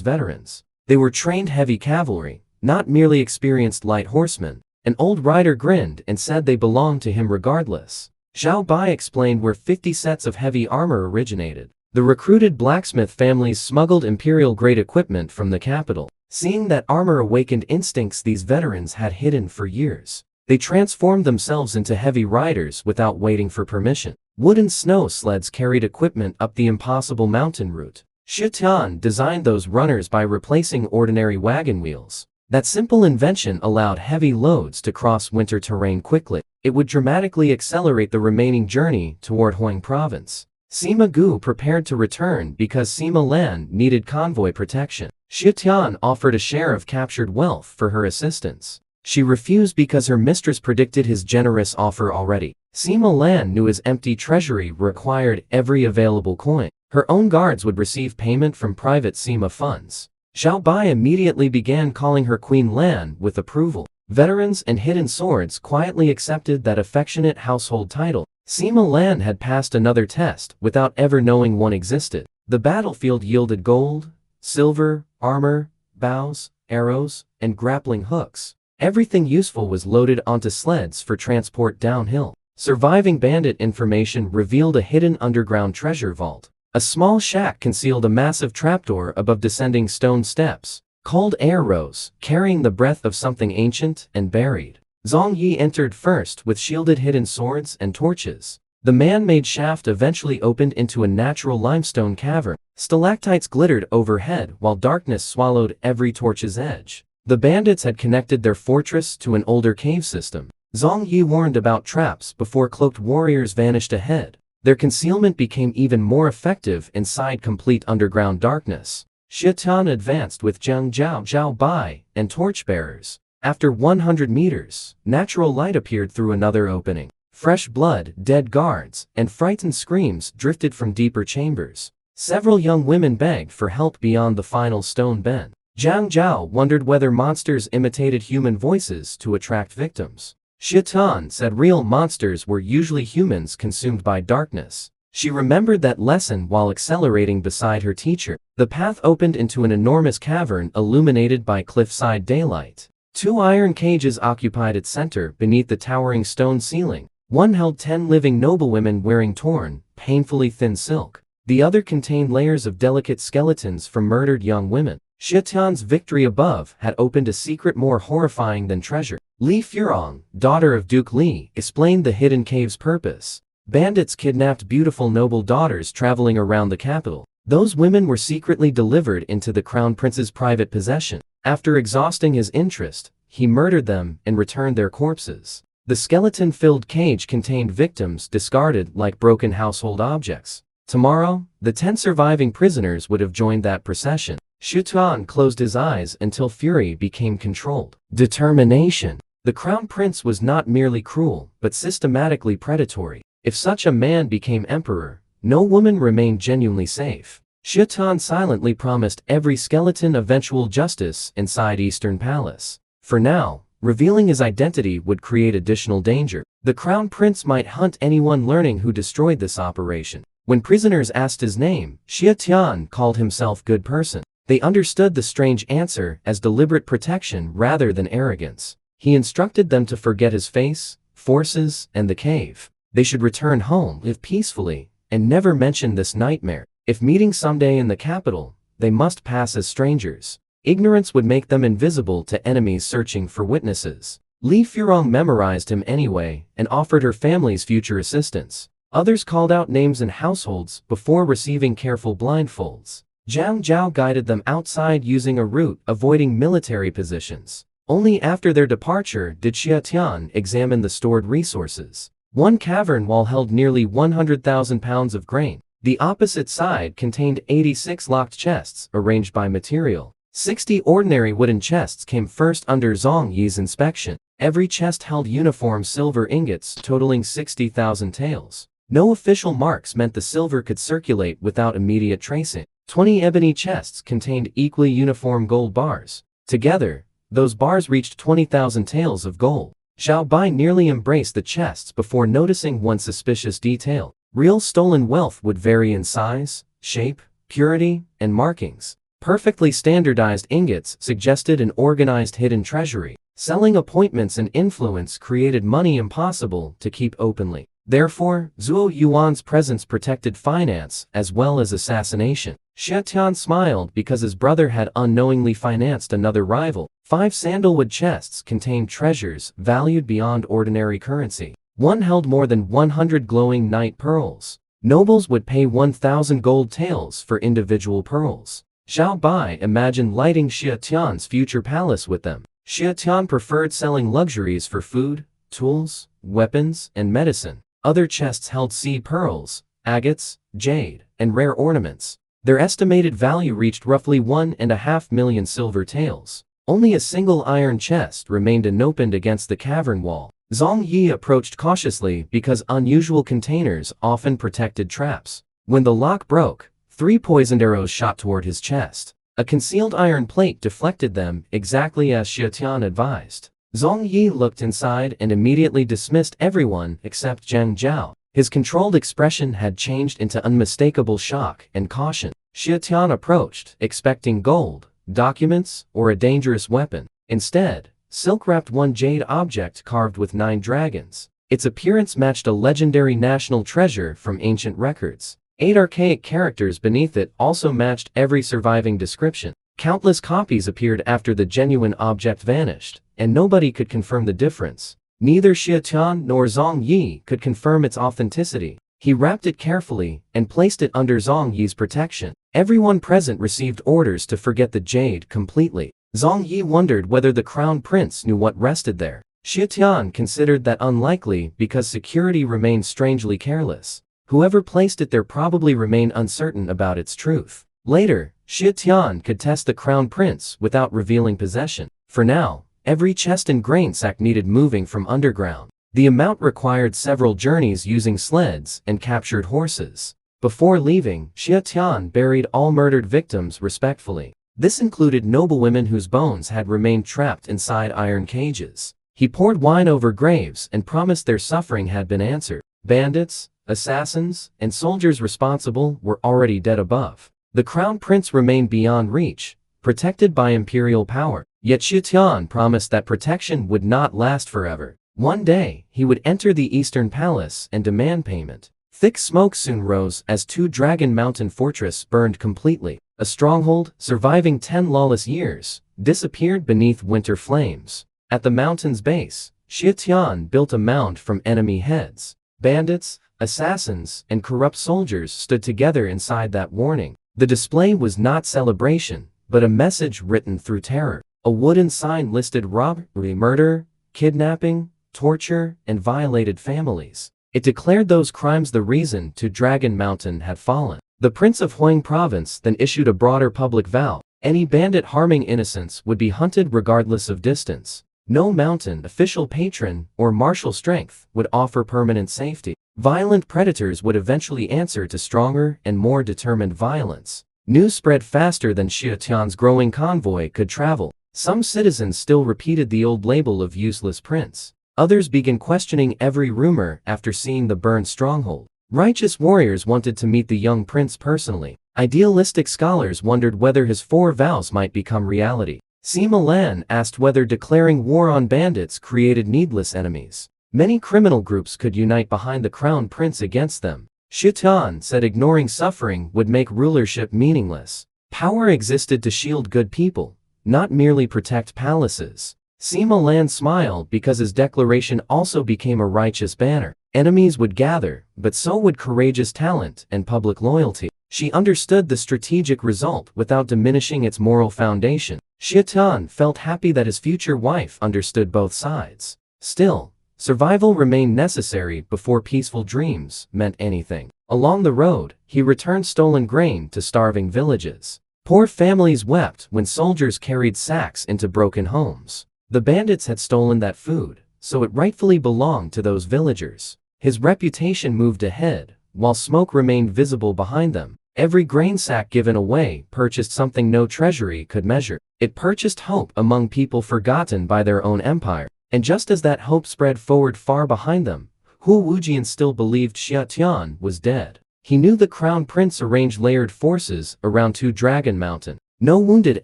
veterans. They were trained heavy cavalry, not merely experienced light horsemen. An old rider grinned and said they belonged to him regardless. Zhao Bai explained where 50 sets of heavy armor originated. The recruited blacksmith families smuggled imperial-grade equipment from the capital. Seeing that armor awakened instincts these veterans had hidden for years. They transformed themselves into heavy riders without waiting for permission. Wooden snow sleds carried equipment up the impossible mountain route. Xia Tian designed those runners by replacing ordinary wagon wheels. That simple invention allowed heavy loads to cross winter terrain quickly. It would dramatically accelerate the remaining journey toward Huang province. Sima Gu prepared to return because Sima Lan needed convoy protection. Xia Tian offered a share of captured wealth for her assistance. She refused because her mistress predicted his generous offer already. Sima Lan knew his empty treasury required every available coin. Her own guards would receive payment from private Sima funds. Zhao Bai immediately began calling her Queen Lan with approval. Veterans and hidden swords quietly accepted that affectionate household title. Sima Lan had passed another test without ever knowing one existed. The battlefield yielded gold, silver, armor, bows, arrows, and grappling hooks. Everything useful was loaded onto sleds for transport downhill. Surviving bandit information revealed a hidden underground treasure vault. A small shack concealed a massive trapdoor above descending stone steps. Cold air rose, carrying the breath of something ancient and buried. Zhang Yi entered first with shielded hidden swords and torches. The man-made shaft eventually opened into a natural limestone cavern. Stalactites glittered overhead while darkness swallowed every torch's edge. The bandits had connected their fortress to an older cave system. Zhang Yi warned about traps before cloaked warriors vanished ahead. Their concealment became even more effective inside complete underground darkness. Xia Tian advanced with Zhang Zhao, Zhao Bai, and torchbearers. After 100 meters, natural light appeared through another opening. Fresh blood, dead guards, and frightened screams drifted from deeper chambers. Several young women begged for help beyond the final stone bend. Zhang Zhao wondered whether monsters imitated human voices to attract victims. Xia Tian said real monsters were usually humans consumed by darkness. She remembered that lesson while accelerating beside her teacher. The path opened into an enormous cavern illuminated by cliffside daylight. 2 iron cages occupied its center beneath the towering stone ceiling. One held 10 living noblewomen wearing torn, painfully thin silk. The other contained layers of delicate skeletons from murdered young women. Xia Tian's victory above had opened a secret more horrifying than treasure. Li Furong, daughter of Duke Li, explained the hidden cave's purpose. Bandits kidnapped beautiful noble daughters traveling around the capital. Those women were secretly delivered into the crown prince's private possession. After exhausting his interest, he murdered them and returned their corpses. The skeleton-filled cage contained victims discarded like broken household objects. Tomorrow, the 10 surviving prisoners would have joined that procession. Xia Tian closed his eyes until fury became controlled. Determination. The crown prince was not merely cruel, but systematically predatory. If such a man became emperor, no woman remained genuinely safe. Xia Tian silently promised every skeleton eventual justice inside Eastern Palace. For now, revealing his identity would create additional danger. The crown prince might hunt anyone learning who destroyed this operation. When prisoners asked his name, Xia Tian called himself good person. They understood the strange answer as deliberate protection rather than arrogance. He instructed them to forget his face, forces, and the cave. They should return home, live peacefully, and never mention this nightmare. If meeting someday in the capital, they must pass as strangers. Ignorance would make them invisible to enemies searching for witnesses. Li Furong memorized him anyway and offered her family's future assistance. Others called out names and households before receiving careful blindfolds. Zhang Zhao guided them outside using a route avoiding military positions. Only after their departure did Xia Tian examine the stored resources. One cavern wall held nearly 100,000 pounds of grain. The opposite side contained 86 locked chests arranged by material. 60 ordinary wooden chests came first under Zhang Yi's inspection. Every chest held uniform silver ingots totaling 60,000 taels. No official marks meant the silver could circulate without immediate tracing. 20 ebony chests contained equally uniform gold bars. Together, those bars reached 20,000 taels of gold. Xiao Bai nearly embraced the chests before noticing one suspicious detail. Real stolen wealth would vary in size, shape, purity, and markings. Perfectly standardized ingots suggested an organized hidden treasury. Selling appointments and influence created money impossible to keep openly. Therefore, Zhuo Yuan's presence protected finance as well as assassination. Xia Tian smiled because his brother had unknowingly financed another rival. 5 sandalwood chests contained treasures valued beyond ordinary currency. One held more than 100 glowing night pearls. Nobles would pay 1,000 gold taels for individual pearls. Xiao Bai imagined lighting Xia Tian's future palace with them. Xia Tian preferred selling luxuries for food, tools, weapons, and medicine. Other chests held seed pearls, agates, jade, and rare ornaments. Their estimated value reached roughly 1.5 million silver taels. Only a single iron chest remained unopened against the cavern wall. Zhang Yi approached cautiously because unusual containers often protected traps. When the lock broke, 3 poisoned arrows shot toward his chest. A concealed iron plate deflected them exactly as Xia Tian advised. Zhang Yi looked inside and immediately dismissed everyone except Zhang Zhao. His controlled expression had changed into unmistakable shock and caution. Xia Tian approached, expecting gold, documents, or a dangerous weapon. Instead, silk wrapped one jade object carved with 9 dragons. Its appearance matched a legendary national treasure from ancient records. 8 archaic characters beneath it also matched every surviving description. Countless copies appeared after the genuine object vanished, and nobody could confirm the difference. Neither Xia Tian nor Zhang Yi could confirm its authenticity. He wrapped it carefully and placed it under Zhang Yi's protection. Everyone present received orders to forget the jade completely. Zhang Yi wondered whether the crown prince knew what rested there. Xia Tian considered that unlikely because security remained strangely careless. Whoever placed it there probably remained uncertain about its truth. Later, Xia Tian could test the crown prince without revealing possession. For now, Every chest and grain sack needed moving from underground. The amount required several journeys using sleds and captured horses. Before leaving, Xia Tian buried all murdered victims respectfully. This included noblewomen whose bones had remained trapped inside iron cages. He poured wine over graves and promised their suffering had been answered. Bandits, assassins, and soldiers responsible were already dead above. The crown prince remained beyond reach, protected by imperial power. Yet Xia Tian promised that protection would not last forever. One day, he would enter the Eastern Palace and demand payment. Thick smoke soon rose as Two Dragon Mountain Fortress burned completely. A stronghold, surviving 10 lawless years, disappeared beneath winter flames. At the mountain's base, Xia Tian built a mound from enemy heads. Bandits, assassins, and corrupt soldiers stood together inside that warning. The display was not celebration, but a message written through terror. A wooden sign listed robbery, murder, kidnapping, torture, and violated families. It declared those crimes the reason Two Dragon Mountain had fallen. The Prince of Huang Province then issued a broader public vow. Any bandit harming innocents would be hunted regardless of distance. No mountain official patron or martial strength would offer permanent safety. Violent predators would eventually answer to stronger and more determined violence. News spread faster than Xia Tian's growing convoy could travel. Some citizens still repeated the old label of useless prince. Others began questioning every rumor after seeing the burned stronghold. Righteous warriors wanted to meet the young prince personally. Idealistic scholars wondered whether his 4 vows might become reality. Sima Lan asked whether declaring war on bandits created needless enemies. Many criminal groups could unite behind the crown prince against them. Xia Tian said ignoring suffering would make rulership meaningless. Power existed to shield good people, not merely protect palaces. Sima Lan smiled because his declaration also became a righteous banner. Enemies would gather, but so would courageous talent and public loyalty. She understood the strategic result without diminishing its moral foundation. Xia Tian felt happy that his future wife understood both sides. Still, survival remained necessary before peaceful dreams meant anything. Along the road, he returned stolen grain to starving villages. Poor families wept when soldiers carried sacks into broken homes. The bandits had stolen that food, so it rightfully belonged to those villagers. His reputation moved ahead, while smoke remained visible behind them. Every grain sack given away purchased something no treasury could measure. It purchased hope among people forgotten by their own empire. And just as that hope spread forward far behind them, Hu Wujian still believed Xia Tian was dead. He knew the crown prince arranged layered forces around Two Dragon Mountain. No wounded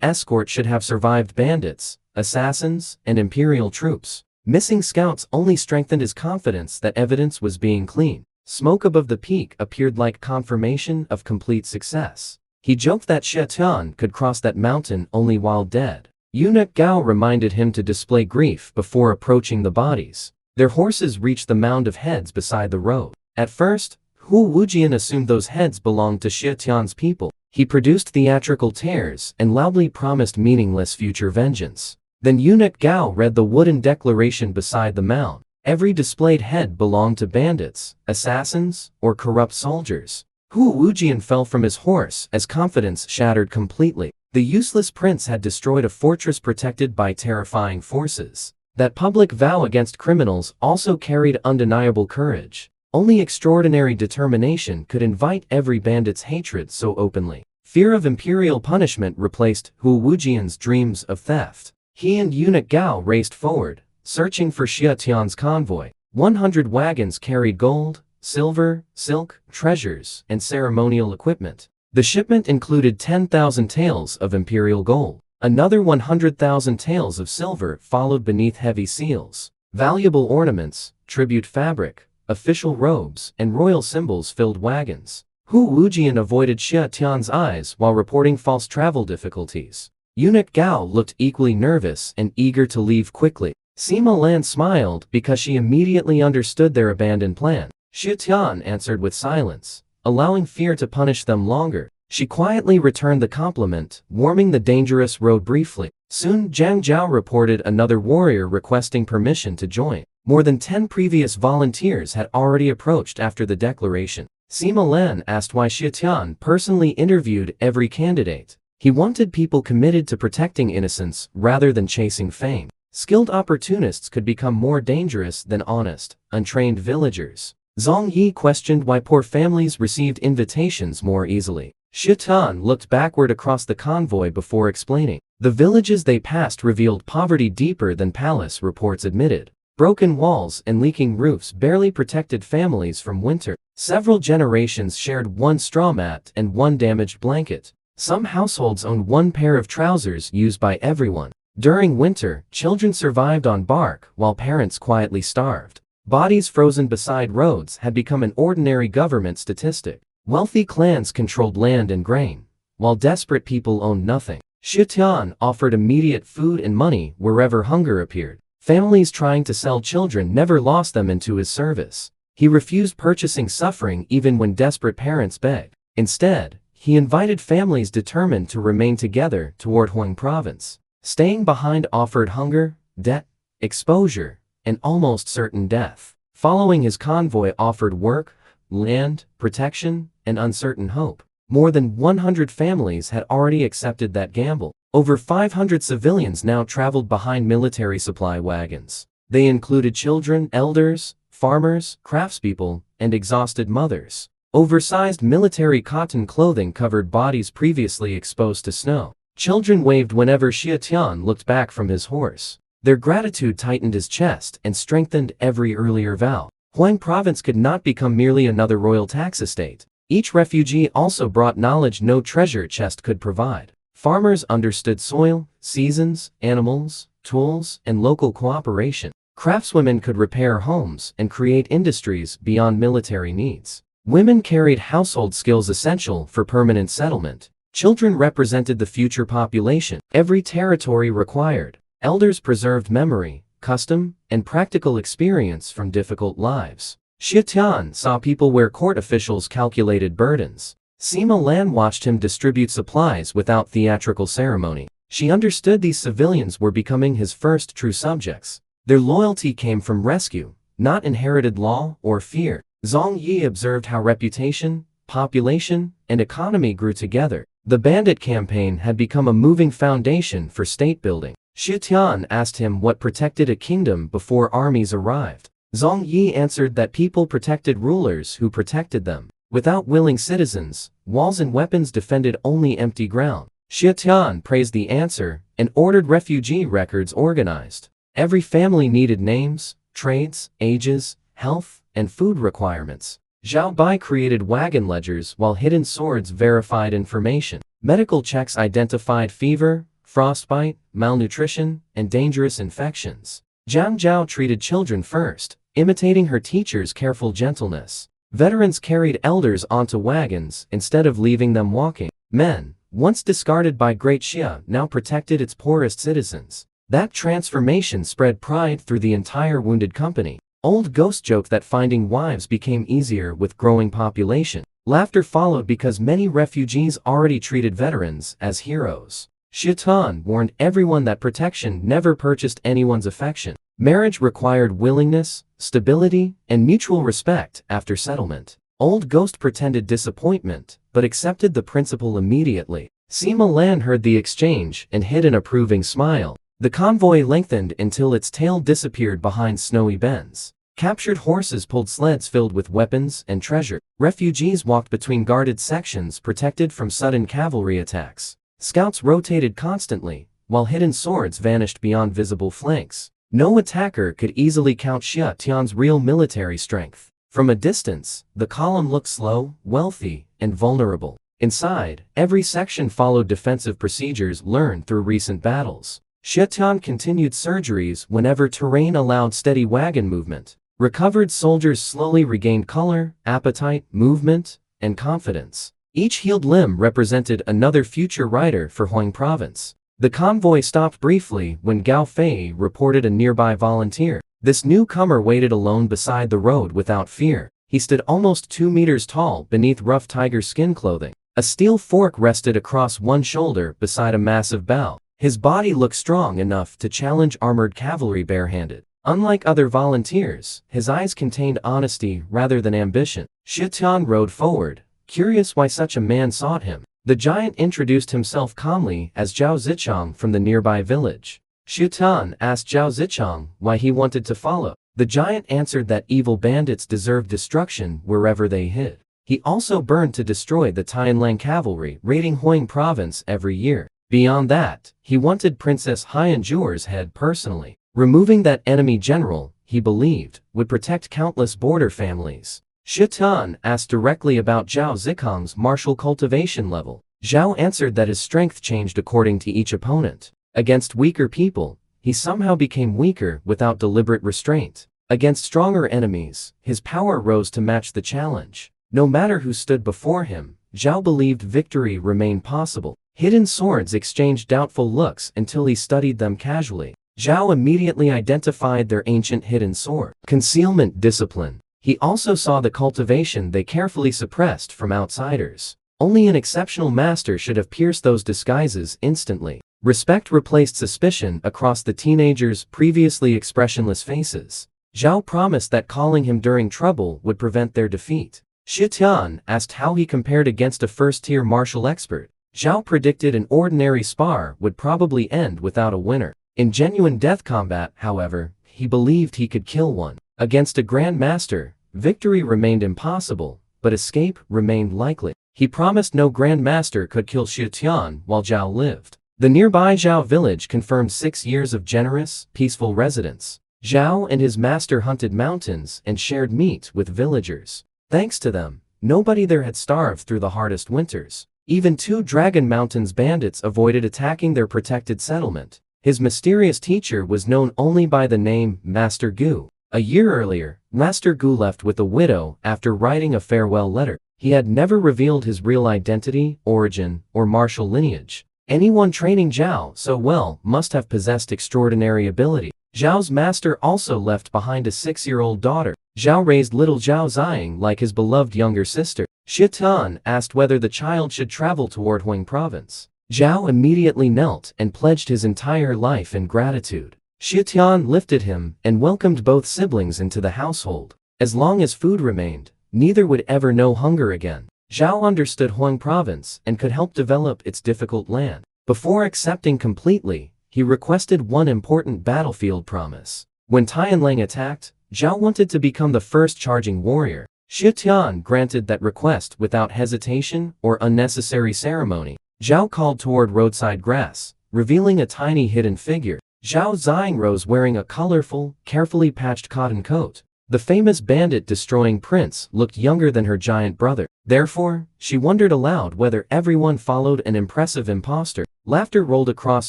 escort should have survived bandits, assassins, and imperial troops. Missing scouts only strengthened his confidence that evidence was being cleaned. Smoke above the peak appeared like confirmation of complete success. He joked that Xia Tian could cross that mountain only while dead. Eunuch Gao reminded him to display grief before approaching the bodies. Their horses reached the mound of heads beside the road. At first, Hu Wujian assumed those heads belonged to Xia Tian's people. He produced theatrical tears and loudly promised meaningless future vengeance. Then Eunuch Gao read the wooden declaration beside the mound. Every displayed head belonged to bandits, assassins, or corrupt soldiers. Hu Wujian fell from his horse as confidence shattered completely. The useless prince had destroyed a fortress protected by terrifying forces. That public vow against criminals also carried undeniable courage. Only extraordinary determination could invite every bandit's hatred so openly. Fear of imperial punishment replaced Hu Wujian's dreams of theft. He and Eunuch Gao raced forward, searching for Xia Tian's convoy. 100 wagons carried gold, silver, silk, treasures, and ceremonial equipment. The shipment included 10,000 taels of imperial gold. Another 100,000 taels of silver followed beneath heavy seals. Valuable ornaments, tribute fabric, official robes, and royal symbols filled wagons. Hu Wujian avoided Xia Tian's eyes while reporting false travel difficulties. Eunuch Gao looked equally nervous and eager to leave quickly. Sima Lan smiled because she immediately understood their abandoned plan. Xia Tian answered with silence, allowing fear to punish them longer. She quietly returned the compliment, warming the dangerous road briefly. Soon Zhang Zhao reported another warrior requesting permission to join. More than 10 previous volunteers had already approached after the declaration. Sima Lan asked why Xia Tian personally interviewed every candidate. He wanted people committed to protecting innocence rather than chasing fame. Skilled opportunists could become more dangerous than honest, untrained villagers. Zhang Yi questioned why poor families received invitations more easily. Xia Tian looked backward across the convoy before explaining. The villages they passed revealed poverty deeper than palace reports admitted. Broken walls and leaking roofs barely protected families from winter. Several generations shared one straw mat and one damaged blanket. Some households owned one pair of trousers used by everyone. During winter, children survived on bark while parents quietly starved. Bodies frozen beside roads had become an ordinary government statistic. Wealthy clans controlled land and grain, while desperate people owned nothing. Xia Tian offered immediate food and money wherever hunger appeared. Families trying to sell children never lost them into his service. He refused purchasing suffering even when desperate parents begged. Instead, he invited families determined to remain together toward Huang province. Staying behind offered hunger, debt, exposure, and almost certain death. Following his convoy offered work, land, protection, and uncertain hope. More than 100 families had already accepted that gamble. Over 500 civilians now traveled behind military supply wagons. They included children, elders, farmers, craftspeople, and exhausted mothers. Oversized military cotton clothing covered bodies previously exposed to snow. Children waved whenever Xia Tian looked back from his horse. Their gratitude tightened his chest and strengthened every earlier vow. Huang province could not become merely another royal tax estate. Each refugee also brought knowledge no treasure chest could provide. Farmers understood soil, seasons, animals, tools, and local cooperation. Craftswomen could repair homes and create industries beyond military needs. Women carried household skills essential for permanent settlement. Children represented the future population. Every territory required. Elders preserved memory, custom, and practical experience from difficult lives. Xia Tian saw people where court officials calculated burdens. Sima Lan watched him distribute supplies without theatrical ceremony. She understood these civilians were becoming his first true subjects. Their loyalty came from rescue, not inherited law or fear. Zhang Yi observed how reputation, population, and economy grew together. The bandit campaign had become a moving foundation for state building. Xia Tian asked him what protected a kingdom before armies arrived. Zhang Yi answered that people protected rulers who protected them. Without willing citizens, walls and weapons defended only empty ground. Xia Tian praised the answer and ordered refugee records organized. Every family needed names, trades, ages, health, and food requirements. Zhao Bai created wagon ledgers while hidden swords verified information. Medical checks identified fever, frostbite, malnutrition, and dangerous infections. Jiang Zhao treated children first, imitating her teacher's careful gentleness. Veterans carried elders onto wagons instead of leaving them walking. Men, once discarded by Great Xia, now protected its poorest citizens. That transformation spread pride through the entire wounded company. Old ghost joked that finding wives became easier with growing population. Laughter followed because many refugees already treated veterans as heroes. Xia Tian warned everyone that protection never purchased anyone's affection. Marriage required willingness, stability, and mutual respect after settlement. Old Ghost pretended disappointment, but accepted the principle immediately. Sima Lan heard the exchange and hid an approving smile. The convoy lengthened until its tail disappeared behind snowy bends. Captured horses pulled sleds filled with weapons and treasure. Refugees walked between guarded sections protected from sudden cavalry attacks. Scouts rotated constantly, while hidden swords vanished beyond visible flanks. No attacker could easily count Xia Tian's real military strength. From a distance, the column looked slow, wealthy, and vulnerable. Inside, every section followed defensive procedures learned through recent battles. Xia Tian continued surgeries whenever terrain allowed steady wagon movement. Recovered soldiers slowly regained color, appetite, movement, and confidence. Each healed limb represented another future rider for Huang province. The convoy stopped briefly when Gao Fei reported a nearby volunteer. This newcomer waited alone beside the road without fear. He stood almost 2 meters tall beneath rough tiger skin clothing. A steel fork rested across one shoulder beside a massive bow. His body looked strong enough to challenge armored cavalry barehanded. Unlike other volunteers, his eyes contained honesty rather than ambition. Xia Tian rode forward, curious why such a man sought him. The giant introduced himself calmly as Zhao Zichang from the nearby village. Xia Tian asked Zhao Zicheng why he wanted to follow. The giant answered that evil bandits deserved destruction wherever they hid. He also burned to destroy the Tianlang cavalry raiding Huang province every year. Beyond that, he wanted Princess Haiyanjuer's head personally. Removing that enemy general, he believed, would protect countless border families. Xia Tian asked directly about Zhao Zicheng's martial cultivation level. Zhao answered that his strength changed according to each opponent. Against weaker people, he somehow became weaker without deliberate restraint. Against stronger enemies, his power rose to match the challenge. No matter who stood before him, Zhao believed victory remained possible. Hidden swords exchanged doubtful looks until he studied them casually. Zhao immediately identified their ancient hidden sword. Concealment discipline. He also saw the cultivation they carefully suppressed from outsiders. Only an exceptional master should have pierced those disguises instantly. Respect replaced suspicion across the teenagers' previously expressionless faces. Zhao promised that calling him during trouble would prevent their defeat. Xia Tian asked how he compared against a first-tier martial expert. Zhao predicted an ordinary spar would probably end without a winner. In genuine death combat, however, he believed he could kill one. Against a Grand Master, victory remained impossible, but escape remained likely. He promised no Grand Master could kill Xia Tian while Zhao lived. The nearby Zhao village confirmed 6 years of generous, peaceful residence. Zhao and his master hunted mountains and shared meat with villagers. Thanks to them, nobody there had starved through the hardest winters. Even 2 Dragon Mountains bandits avoided attacking their protected settlement. His mysterious teacher was known only by the name Master Gu. A year earlier, Master Gu left with a widow after writing a farewell letter. He had never revealed his real identity, origin, or martial lineage. Anyone training Zhao so well must have possessed extraordinary ability. Zhao's master also left behind a 6-year-old daughter. Zhao raised little Zhao Ziying like his beloved younger sister. Xia Tian asked whether the child should travel toward Huang province. Zhao immediately knelt and pledged his entire life in gratitude. Xia Tian lifted him and welcomed both siblings into the household. As long as food remained, neither would ever know hunger again. Zhao understood Huang province and could help develop its difficult land. Before accepting completely, he requested one important battlefield promise. When Tianlang attacked, Zhao wanted to become the first charging warrior. Xia Tian granted that request without hesitation or unnecessary ceremony. Zhao called toward roadside grass, revealing a tiny hidden figure. Zhao Ziying rose wearing a colorful, carefully patched cotton coat. The famous bandit-destroying prince looked younger than her giant brother. Therefore, she wondered aloud whether everyone followed an impressive impostor. Laughter rolled across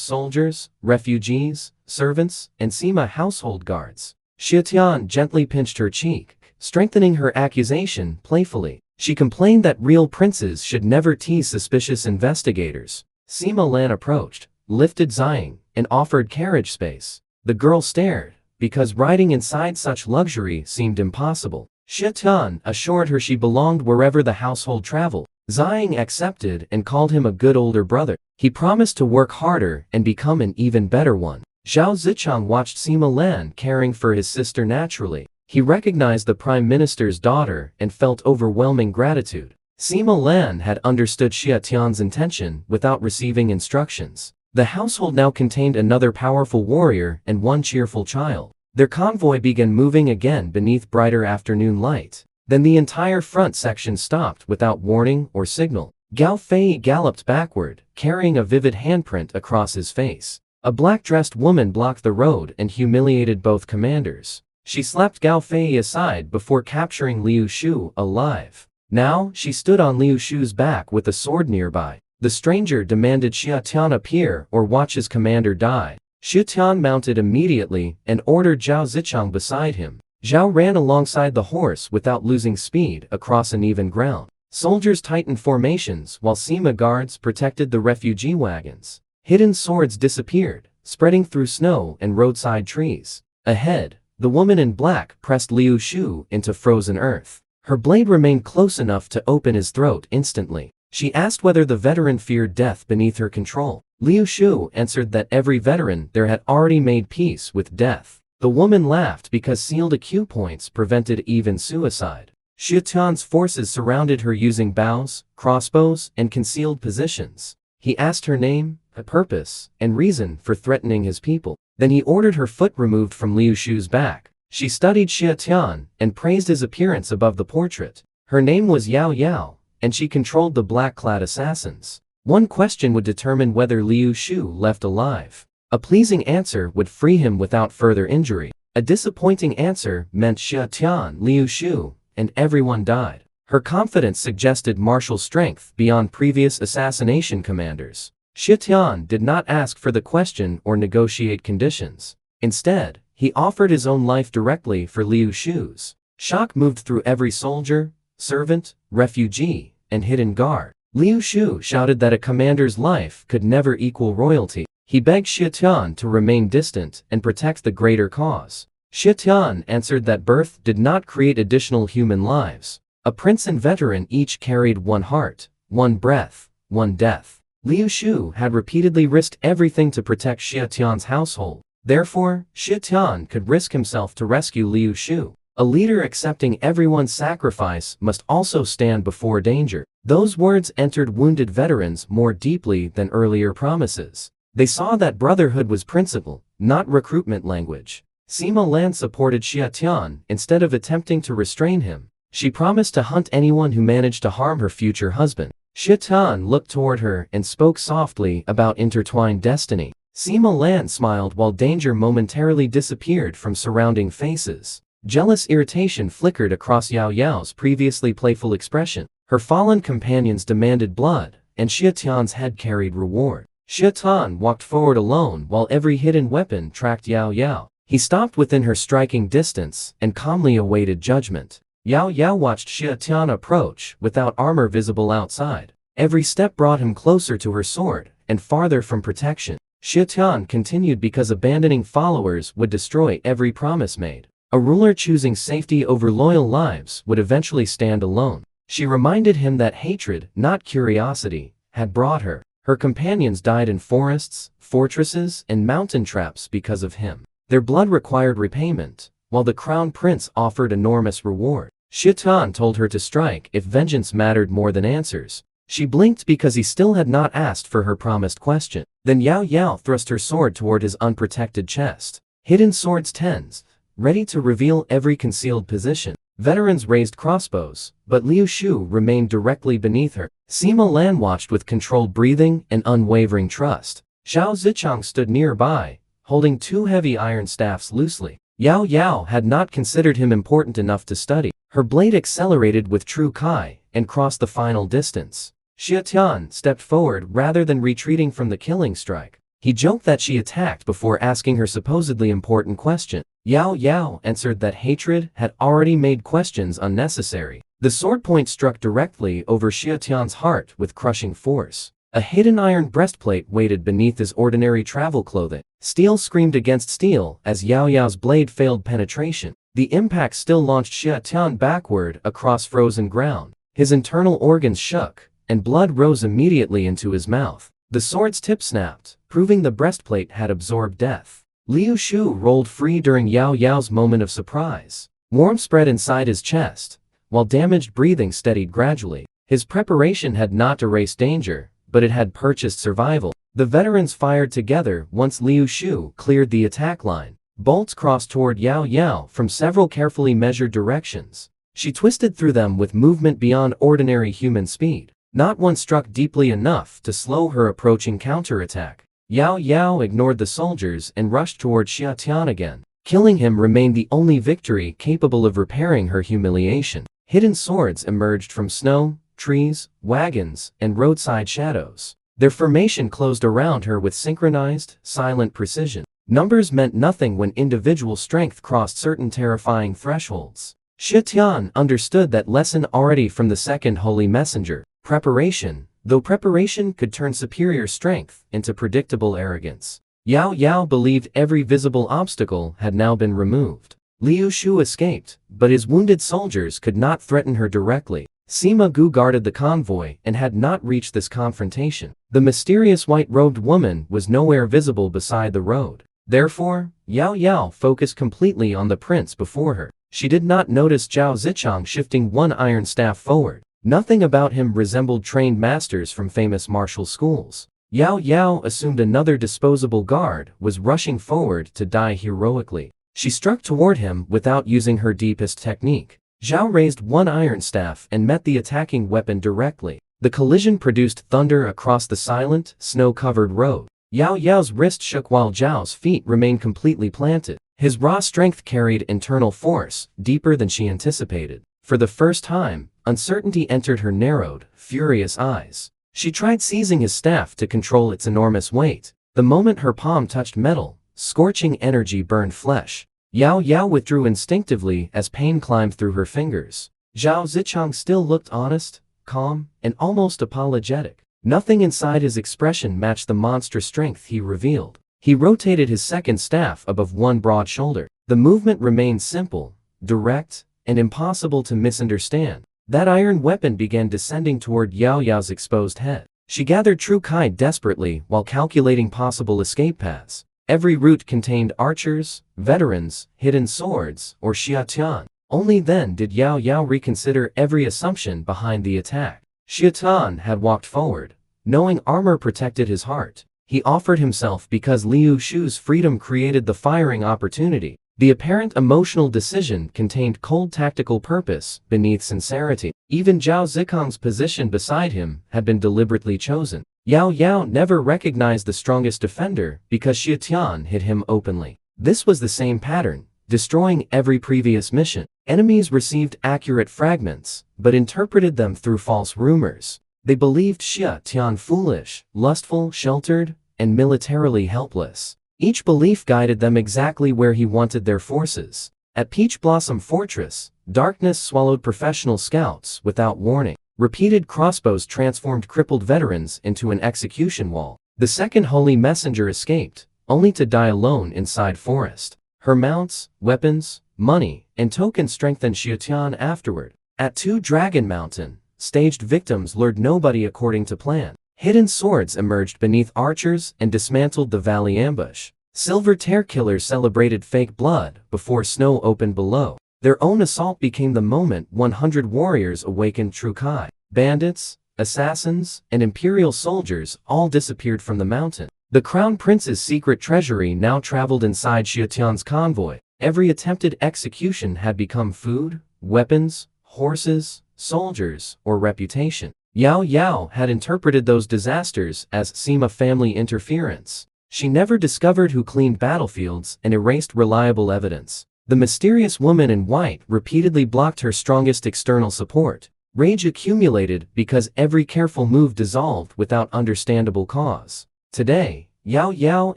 soldiers, refugees, servants, and Sima household guards. Xia Tian gently pinched her cheek, strengthening her accusation playfully. She complained that real princes should never tease suspicious investigators. Sima Lan approached, lifted Ziying, and offered carriage space. The girl stared, because riding inside such luxury seemed impossible. Xia Tian assured her she belonged wherever the household traveled. Ziying accepted and called him a good older brother. He promised to work harder and become an even better one. Zhao Zicheng watched Sima Lan caring for his sister naturally. He recognized the prime minister's daughter and felt overwhelming gratitude. Sima Lan had understood Xia Tian's intention without receiving instructions. The household now contained another powerful warrior and one cheerful child. Their convoy began moving again beneath brighter afternoon light. Then the entire front section stopped without warning or signal. Gao Fei galloped backward, carrying a vivid handprint across his face. A black-dressed woman blocked the road and humiliated both commanders. She slapped Gao Fei aside before capturing Liu Shu alive. Now, she stood on Liu Shu's back with a sword nearby. The stranger demanded Xia Tian appear or watch his commander die. Xia Tian mounted immediately and ordered Zhao Zicheng beside him. Zhao ran alongside the horse without losing speed across uneven ground. Soldiers tightened formations while Sima guards protected the refugee wagons. Hidden swords disappeared, spreading through snow and roadside trees. Ahead, the woman in black pressed Liu Shu into frozen earth. Her blade remained close enough to open his throat instantly. She asked whether the veteran feared death beneath her control. Liu Shu answered that every veteran there had already made peace with death. The woman laughed because sealed AQ points prevented even suicide. Xia Tian's forces surrounded her using bows, crossbows, and concealed positions. He asked her name, purpose, and reason for threatening his people. Then he ordered her foot removed from Liu Shu's back. She studied Xia Tian and praised his appearance above the portrait. Her name was Yao Yao, and she controlled the black-clad assassins. One question would determine whether Liu Shu left alive. A pleasing answer would free him without further injury. A disappointing answer meant Xia Tian, Liu Shu, and everyone died. Her confidence suggested martial strength beyond previous assassination commanders. Xia Tian did not ask for the question or negotiate conditions. Instead, he offered his own life directly for Liu Shu's. Shock moved through every soldier, servant, refugee, and hidden guard. Liu Shu shouted that a commander's life could never equal royalty. He begged Xia Tian to remain distant and protect the greater cause. Xia Tian answered that birth did not create additional human lives. A prince and veteran each carried one heart, one breath, one death. Liu Shu had repeatedly risked everything to protect Xia Tian's household. Therefore, Xia Tian could risk himself to rescue Liu Shu. A leader accepting everyone's sacrifice must also stand before danger. Those words entered wounded veterans more deeply than earlier promises. They saw that brotherhood was principle, not recruitment language. Sima Lan supported Xia Tian instead of attempting to restrain him. She promised to hunt anyone who managed to harm her future husband. Xia Tian looked toward her and spoke softly about intertwined destiny. Sima Lan smiled while danger momentarily disappeared from surrounding faces. Jealous irritation flickered across Yao Yao's previously playful expression. Her fallen companions demanded blood, and Xia Tian's head carried reward. Xia Tian walked forward alone while every hidden weapon tracked Yao Yao. He stopped within her striking distance and calmly awaited judgment. Yao Yao watched Xia Tian approach without armor visible outside. Every step brought him closer to her sword and farther from protection. Xia Tian continued because abandoning followers would destroy every promise made. A ruler choosing safety over loyal lives would eventually stand alone. She reminded him that hatred, not curiosity, had brought her. Her companions died in forests, fortresses, and mountain traps because of him. Their blood required repayment, while the crown prince offered enormous reward. Xia Tian told her to strike if vengeance mattered more than answers. She blinked because he still had not asked for her promised question. Then Yao Yao thrust her sword toward his unprotected chest. Hidden swords tensed, ready to reveal every concealed position. Veterans raised crossbows, but Liu Shu remained directly beneath her. Sima Lan watched with controlled breathing and unwavering trust. Zhao Zichang stood nearby, holding two heavy iron staffs loosely. Yao Yao had not considered him important enough to study. Her blade accelerated with true Kai and crossed the final distance. Xia Tian stepped forward rather than retreating from the killing strike. He joked that she attacked before asking her supposedly important question. Yao Yao answered that hatred had already made questions unnecessary. The sword point struck directly over Xia Tian's heart with crushing force. A hidden iron breastplate waited beneath his ordinary travel clothing. Steel screamed against steel as Yao Yao's blade failed penetration. The impact still launched Xia Tian backward across frozen ground. His internal organs shook, and blood rose immediately into his mouth. The sword's tip snapped, proving the breastplate had absorbed death. Liu Shu rolled free during Yao Yao's moment of surprise. Warmth spread inside his chest, while damaged breathing steadied gradually. His preparation had not erased danger, but it had purchased survival. The veterans fired together once Liu Shu cleared the attack line. Bolts crossed toward Yao Yao from several carefully measured directions. She twisted through them with movement beyond ordinary human speed. Not one struck deeply enough to slow her approaching counterattack. Yao Yao ignored the soldiers and rushed toward Xia Tian again. Killing him remained the only victory capable of repairing her humiliation. Hidden swords emerged from snow, trees, wagons, and roadside shadows. Their formation closed around her with synchronized, silent precision. Numbers meant nothing when individual strength crossed certain terrifying thresholds. Xia Tian understood that lesson already from the second holy messenger. Preparation, though preparation could turn superior strength into predictable arrogance. Yao Yao believed every visible obstacle had now been removed. Liu Shu escaped, but his wounded soldiers could not threaten her directly. Sima Gu guarded the convoy and had not reached this confrontation. The mysterious white-robed woman was nowhere visible beside the road. Therefore, Yao Yao focused completely on the prince before her. She did not notice Zhao Zichang shifting one iron staff forward. Nothing about him resembled trained masters from famous martial schools. Yao Yao assumed another disposable guard was rushing forward to die heroically. She struck toward him without using her deepest technique. Zhao raised one iron staff and met the attacking weapon directly. The collision produced thunder across the silent, snow-covered road. Yao Yao's wrist shook while Zhao's feet remained completely planted. His raw strength carried internal force, deeper than she anticipated. For the first time, uncertainty entered her narrowed, furious eyes. She tried seizing his staff to control its enormous weight. The moment her palm touched metal, scorching energy burned flesh. Yao Yao withdrew instinctively as pain climbed through her fingers. Zhao Zichang still looked honest, calm, and almost apologetic. Nothing inside his expression matched the monstrous strength he revealed. He rotated his second staff above one broad shoulder. The movement remained simple, direct, and impossible to misunderstand. That iron weapon began descending toward Yao Yao's exposed head. She gathered True Kai desperately while calculating possible escape paths. Every route contained archers, veterans, hidden swords, or Xia Tian. Only then did Yao Yao reconsider every assumption behind the attack. Xia Tian had walked forward. Knowing armor protected his heart, he offered himself because Liu Shu's freedom created the firing opportunity. The apparent emotional decision contained cold tactical purpose beneath sincerity. Even Zhao Zikang's position beside him had been deliberately chosen. Yao Yao never recognized the strongest defender because Xia Tian hit him openly. This was the same pattern, destroying every previous mission. Enemies received accurate fragments, but interpreted them through false rumors. They believed Xia Tian foolish, lustful, sheltered, and militarily helpless. Each belief guided them exactly where he wanted their forces. At Peach Blossom Fortress, darkness swallowed professional scouts without warning. Repeated crossbows transformed crippled veterans into an execution wall. The second holy messenger escaped, only to die alone inside forest. Her mounts, weapons, money, and tokens strengthened Xia Tian afterward. At Two Dragon Mountain, staged victims lured nobody according to plan. Hidden swords emerged beneath archers and dismantled the valley ambush. Silver Tear Killers celebrated fake blood before snow opened below. Their own assault became the moment 100 warriors awakened True Kai. Bandits, assassins, and imperial soldiers all disappeared from the mountain. The Crown Prince's secret treasury now traveled inside Xia Tian's convoy. Every attempted execution had become food, weapons, horses, soldiers, or reputation. Yao Yao had interpreted those disasters as Sima family interference. She never discovered who cleaned battlefields and erased reliable evidence. The mysterious woman in white repeatedly blocked her strongest external support. Rage accumulated because every careful move dissolved without understandable cause. Today, Yao Yao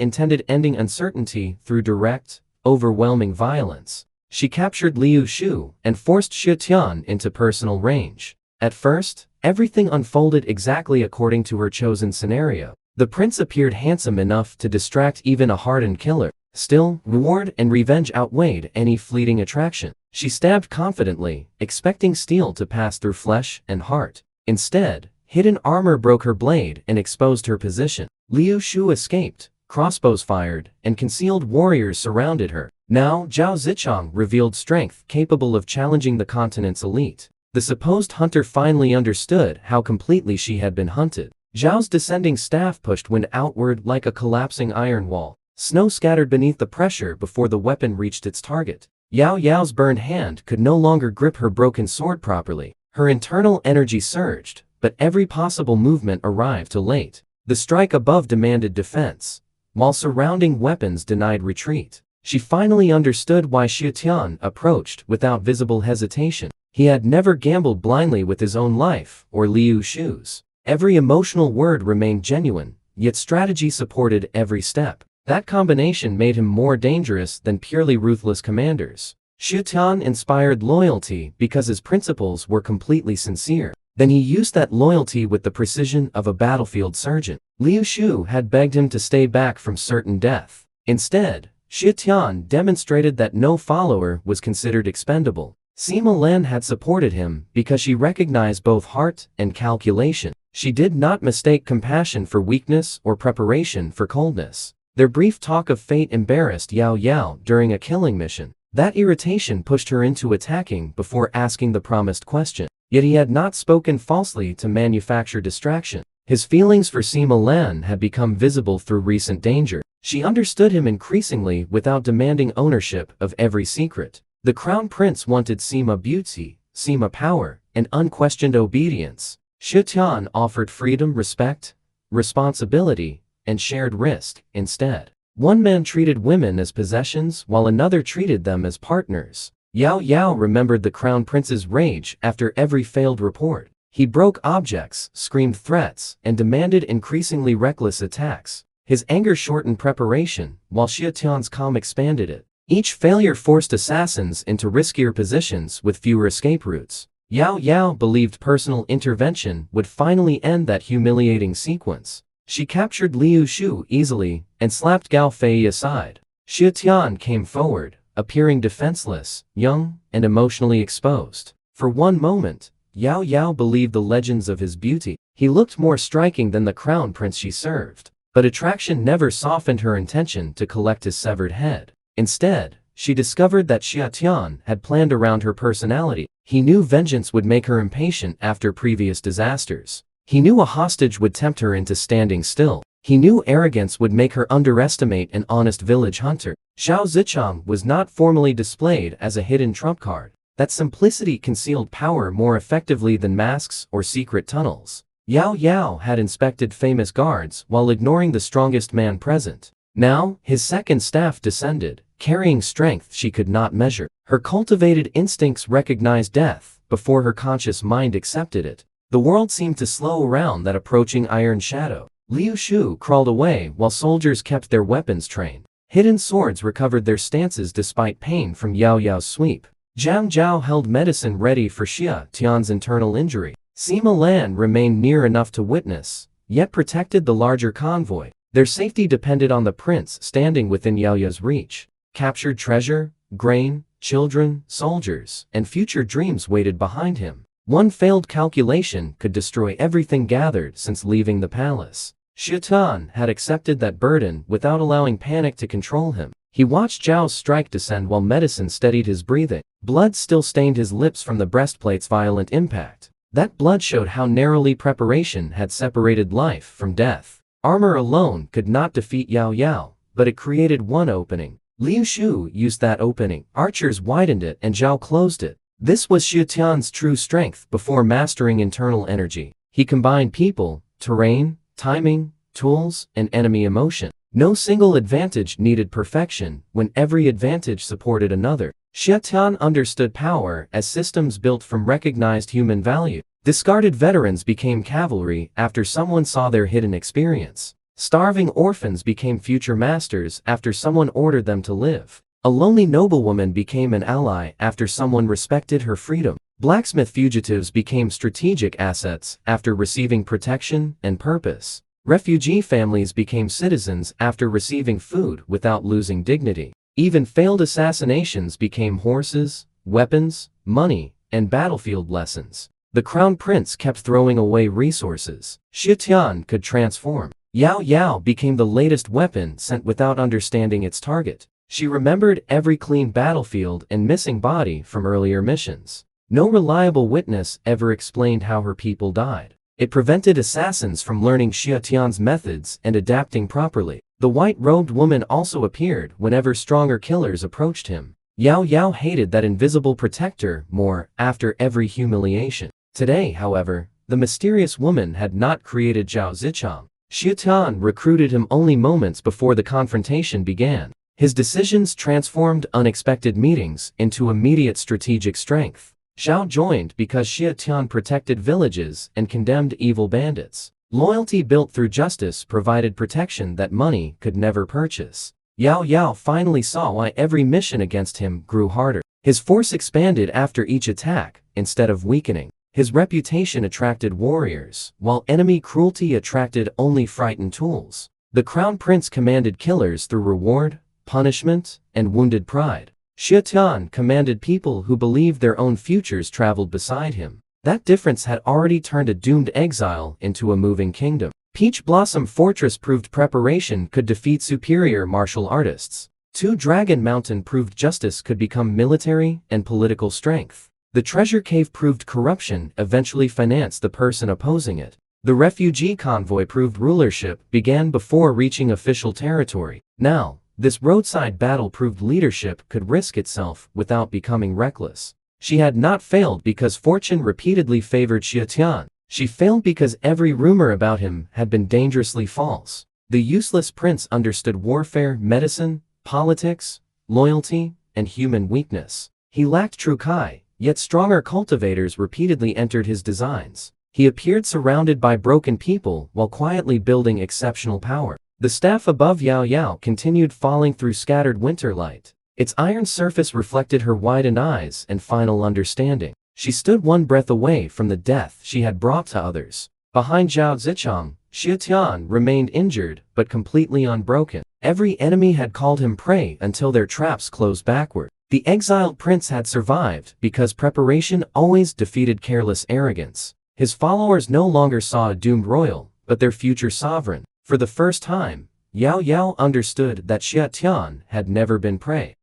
intended ending uncertainty through direct, overwhelming violence. She captured Liu Shu and forced Xia Tian into personal range. At first, everything unfolded exactly according to her chosen scenario. The prince appeared handsome enough to distract even a hardened killer. Still, reward and revenge outweighed any fleeting attraction. She stabbed confidently, expecting steel to pass through flesh and heart. Instead, hidden armor broke her blade and exposed her position. Liu Shu escaped, crossbows fired, and concealed warriors surrounded her. Now, Zhao Zichang revealed strength capable of challenging the continent's elite. The supposed hunter finally understood how completely she had been hunted. Zhao's descending staff pushed wind outward like a collapsing iron wall. Snow scattered beneath the pressure before the weapon reached its target. Yao Yao's burned hand could no longer grip her broken sword properly. Her internal energy surged, but every possible movement arrived too late. The strike above demanded defense, while surrounding weapons denied retreat. She finally understood why Xia Tian approached without visible hesitation. He had never gambled blindly with his own life or Liu Shu's. Every emotional word remained genuine, yet strategy supported every step. That combination made him more dangerous than purely ruthless commanders. Xia Tian inspired loyalty because his principles were completely sincere. Then he used that loyalty with the precision of a battlefield surgeon. Liu Shu had begged him to stay back from certain death. Instead, Xia Tian demonstrated that no follower was considered expendable. Sima Lan had supported him because she recognized both heart and calculation. She did not mistake compassion for weakness or preparation for coldness. Their brief talk of fate embarrassed Yao Yao during a killing mission. That irritation pushed her into attacking before asking the promised question. Yet he had not spoken falsely to manufacture distraction. His feelings for Sima Lan had become visible through recent danger. She understood him increasingly without demanding ownership of every secret. The crown prince wanted Sima beauty, Sima power, and unquestioned obedience. Xia Tian offered freedom, respect, responsibility, and shared risk instead. One man treated women as possessions while another treated them as partners. Yao Yao remembered the crown prince's rage after every failed report. He broke objects, screamed threats, and demanded increasingly reckless attacks. His anger shortened preparation, while Xia Tian's calm expanded it. Each failure forced assassins into riskier positions with fewer escape routes. Yao Yao believed personal intervention would finally end that humiliating sequence. She captured Liu Shu easily and slapped Gao Fei aside. Xia Tian came forward, appearing defenseless, young, and emotionally exposed. For one moment, Yao Yao believed the legends of his beauty. He looked more striking than the crown prince she served. But attraction never softened her intention to collect his severed head. Instead, she discovered that Xia Tian had planned around her personality. He knew vengeance would make her impatient after previous disasters. He knew a hostage would tempt her into standing still. He knew arrogance would make her underestimate an honest village hunter. Xiao Zichang was not formally displayed as a hidden trump card. That simplicity concealed power more effectively than masks or secret tunnels. Yao Yao had inspected famous guards while ignoring the strongest man present. Now, his second staff descended, carrying strength she could not measure. Her cultivated instincts recognized death before her conscious mind accepted it. The world seemed to slow around that approaching iron shadow. Liu Shu crawled away while soldiers kept their weapons trained. Hidden swords recovered their stances despite pain from Yao Yao's sweep. Zhang Zhao held medicine ready for Xia Tian's internal injury. Sima Lan remained near enough to witness, yet protected the larger convoy. Their safety depended on the prince standing within Yao Yao's reach. Captured treasure, grain, children, soldiers, and future dreams waited behind him. One failed calculation could destroy everything gathered since leaving the palace. Xia Tian had accepted that burden without allowing panic to control him. He watched Zhao's strike descend while medicine steadied his breathing. Blood still stained his lips from the breastplate's violent impact. That blood showed how narrowly preparation had separated life from death. Armor alone could not defeat Yao Yao, but it created one opening. Liu Shu used that opening. Archers widened it and Zhao closed it. This was Xia Tian's true strength before mastering internal energy. He combined people, terrain, timing, tools, and enemy emotion. No single advantage needed perfection when every advantage supported another. Xia Tian understood power as systems built from recognized human value. Discarded veterans became cavalry after someone saw their hidden experience. Starving orphans became future masters after someone ordered them to live. A lonely noblewoman became an ally after someone respected her freedom. Blacksmith fugitives became strategic assets after receiving protection and purpose. Refugee families became citizens after receiving food without losing dignity. Even failed assassinations became horses, weapons, money, and battlefield lessons. The crown prince kept throwing away resources. Xia Tian could transform. Yao Yao became the latest weapon sent without understanding its target. She remembered every clean battlefield and missing body from earlier missions. No reliable witness ever explained how her people died. It prevented assassins from learning Xia Tian's methods and adapting properly. The white-robed woman also appeared whenever stronger killers approached him. Yao Yao hated that invisible protector more after every humiliation. Today, however, the mysterious woman had not created Zhao Zichang. Xia Tian recruited him only moments before the confrontation began. His decisions transformed unexpected meetings into immediate strategic strength. Zhao joined because Xia Tian protected villages and condemned evil bandits. Loyalty built through justice provided protection that money could never purchase. Yao Yao finally saw why every mission against him grew harder. His force expanded after each attack, instead of weakening. His reputation attracted warriors, while enemy cruelty attracted only frightened tools. The crown prince commanded killers through reward, punishment, and wounded pride. Xia Tian commanded people who believed their own futures traveled beside him. That difference had already turned a doomed exile into a moving kingdom. Peach Blossom Fortress proved preparation could defeat superior martial artists. Two Dragon Mountain proved justice could become military and political strength. The Treasure Cave proved corruption eventually financed the person opposing it. The refugee convoy proved rulership began before reaching official territory. Now, this roadside battle proved leadership could risk itself without becoming reckless. She had not failed because fortune repeatedly favored Xia Tian. She failed because every rumor about him had been dangerously false. The useless prince understood warfare, medicine, politics, loyalty, and human weakness. He lacked true Kai, yet stronger cultivators repeatedly entered his designs. He appeared surrounded by broken people while quietly building exceptional power. The staff above Yao Yao continued falling through scattered winter light. Its iron surface reflected her widened eyes and final understanding. She stood one breath away from the death she had brought to others. Behind Zhao Zicheng, Xia Tian remained injured but completely unbroken. Every enemy had called him prey until their traps closed backward. The exiled prince had survived because preparation always defeated careless arrogance. His followers no longer saw a doomed royal, but their future sovereign. For the first time, Yao Yao understood that Xia Tian had never been prey.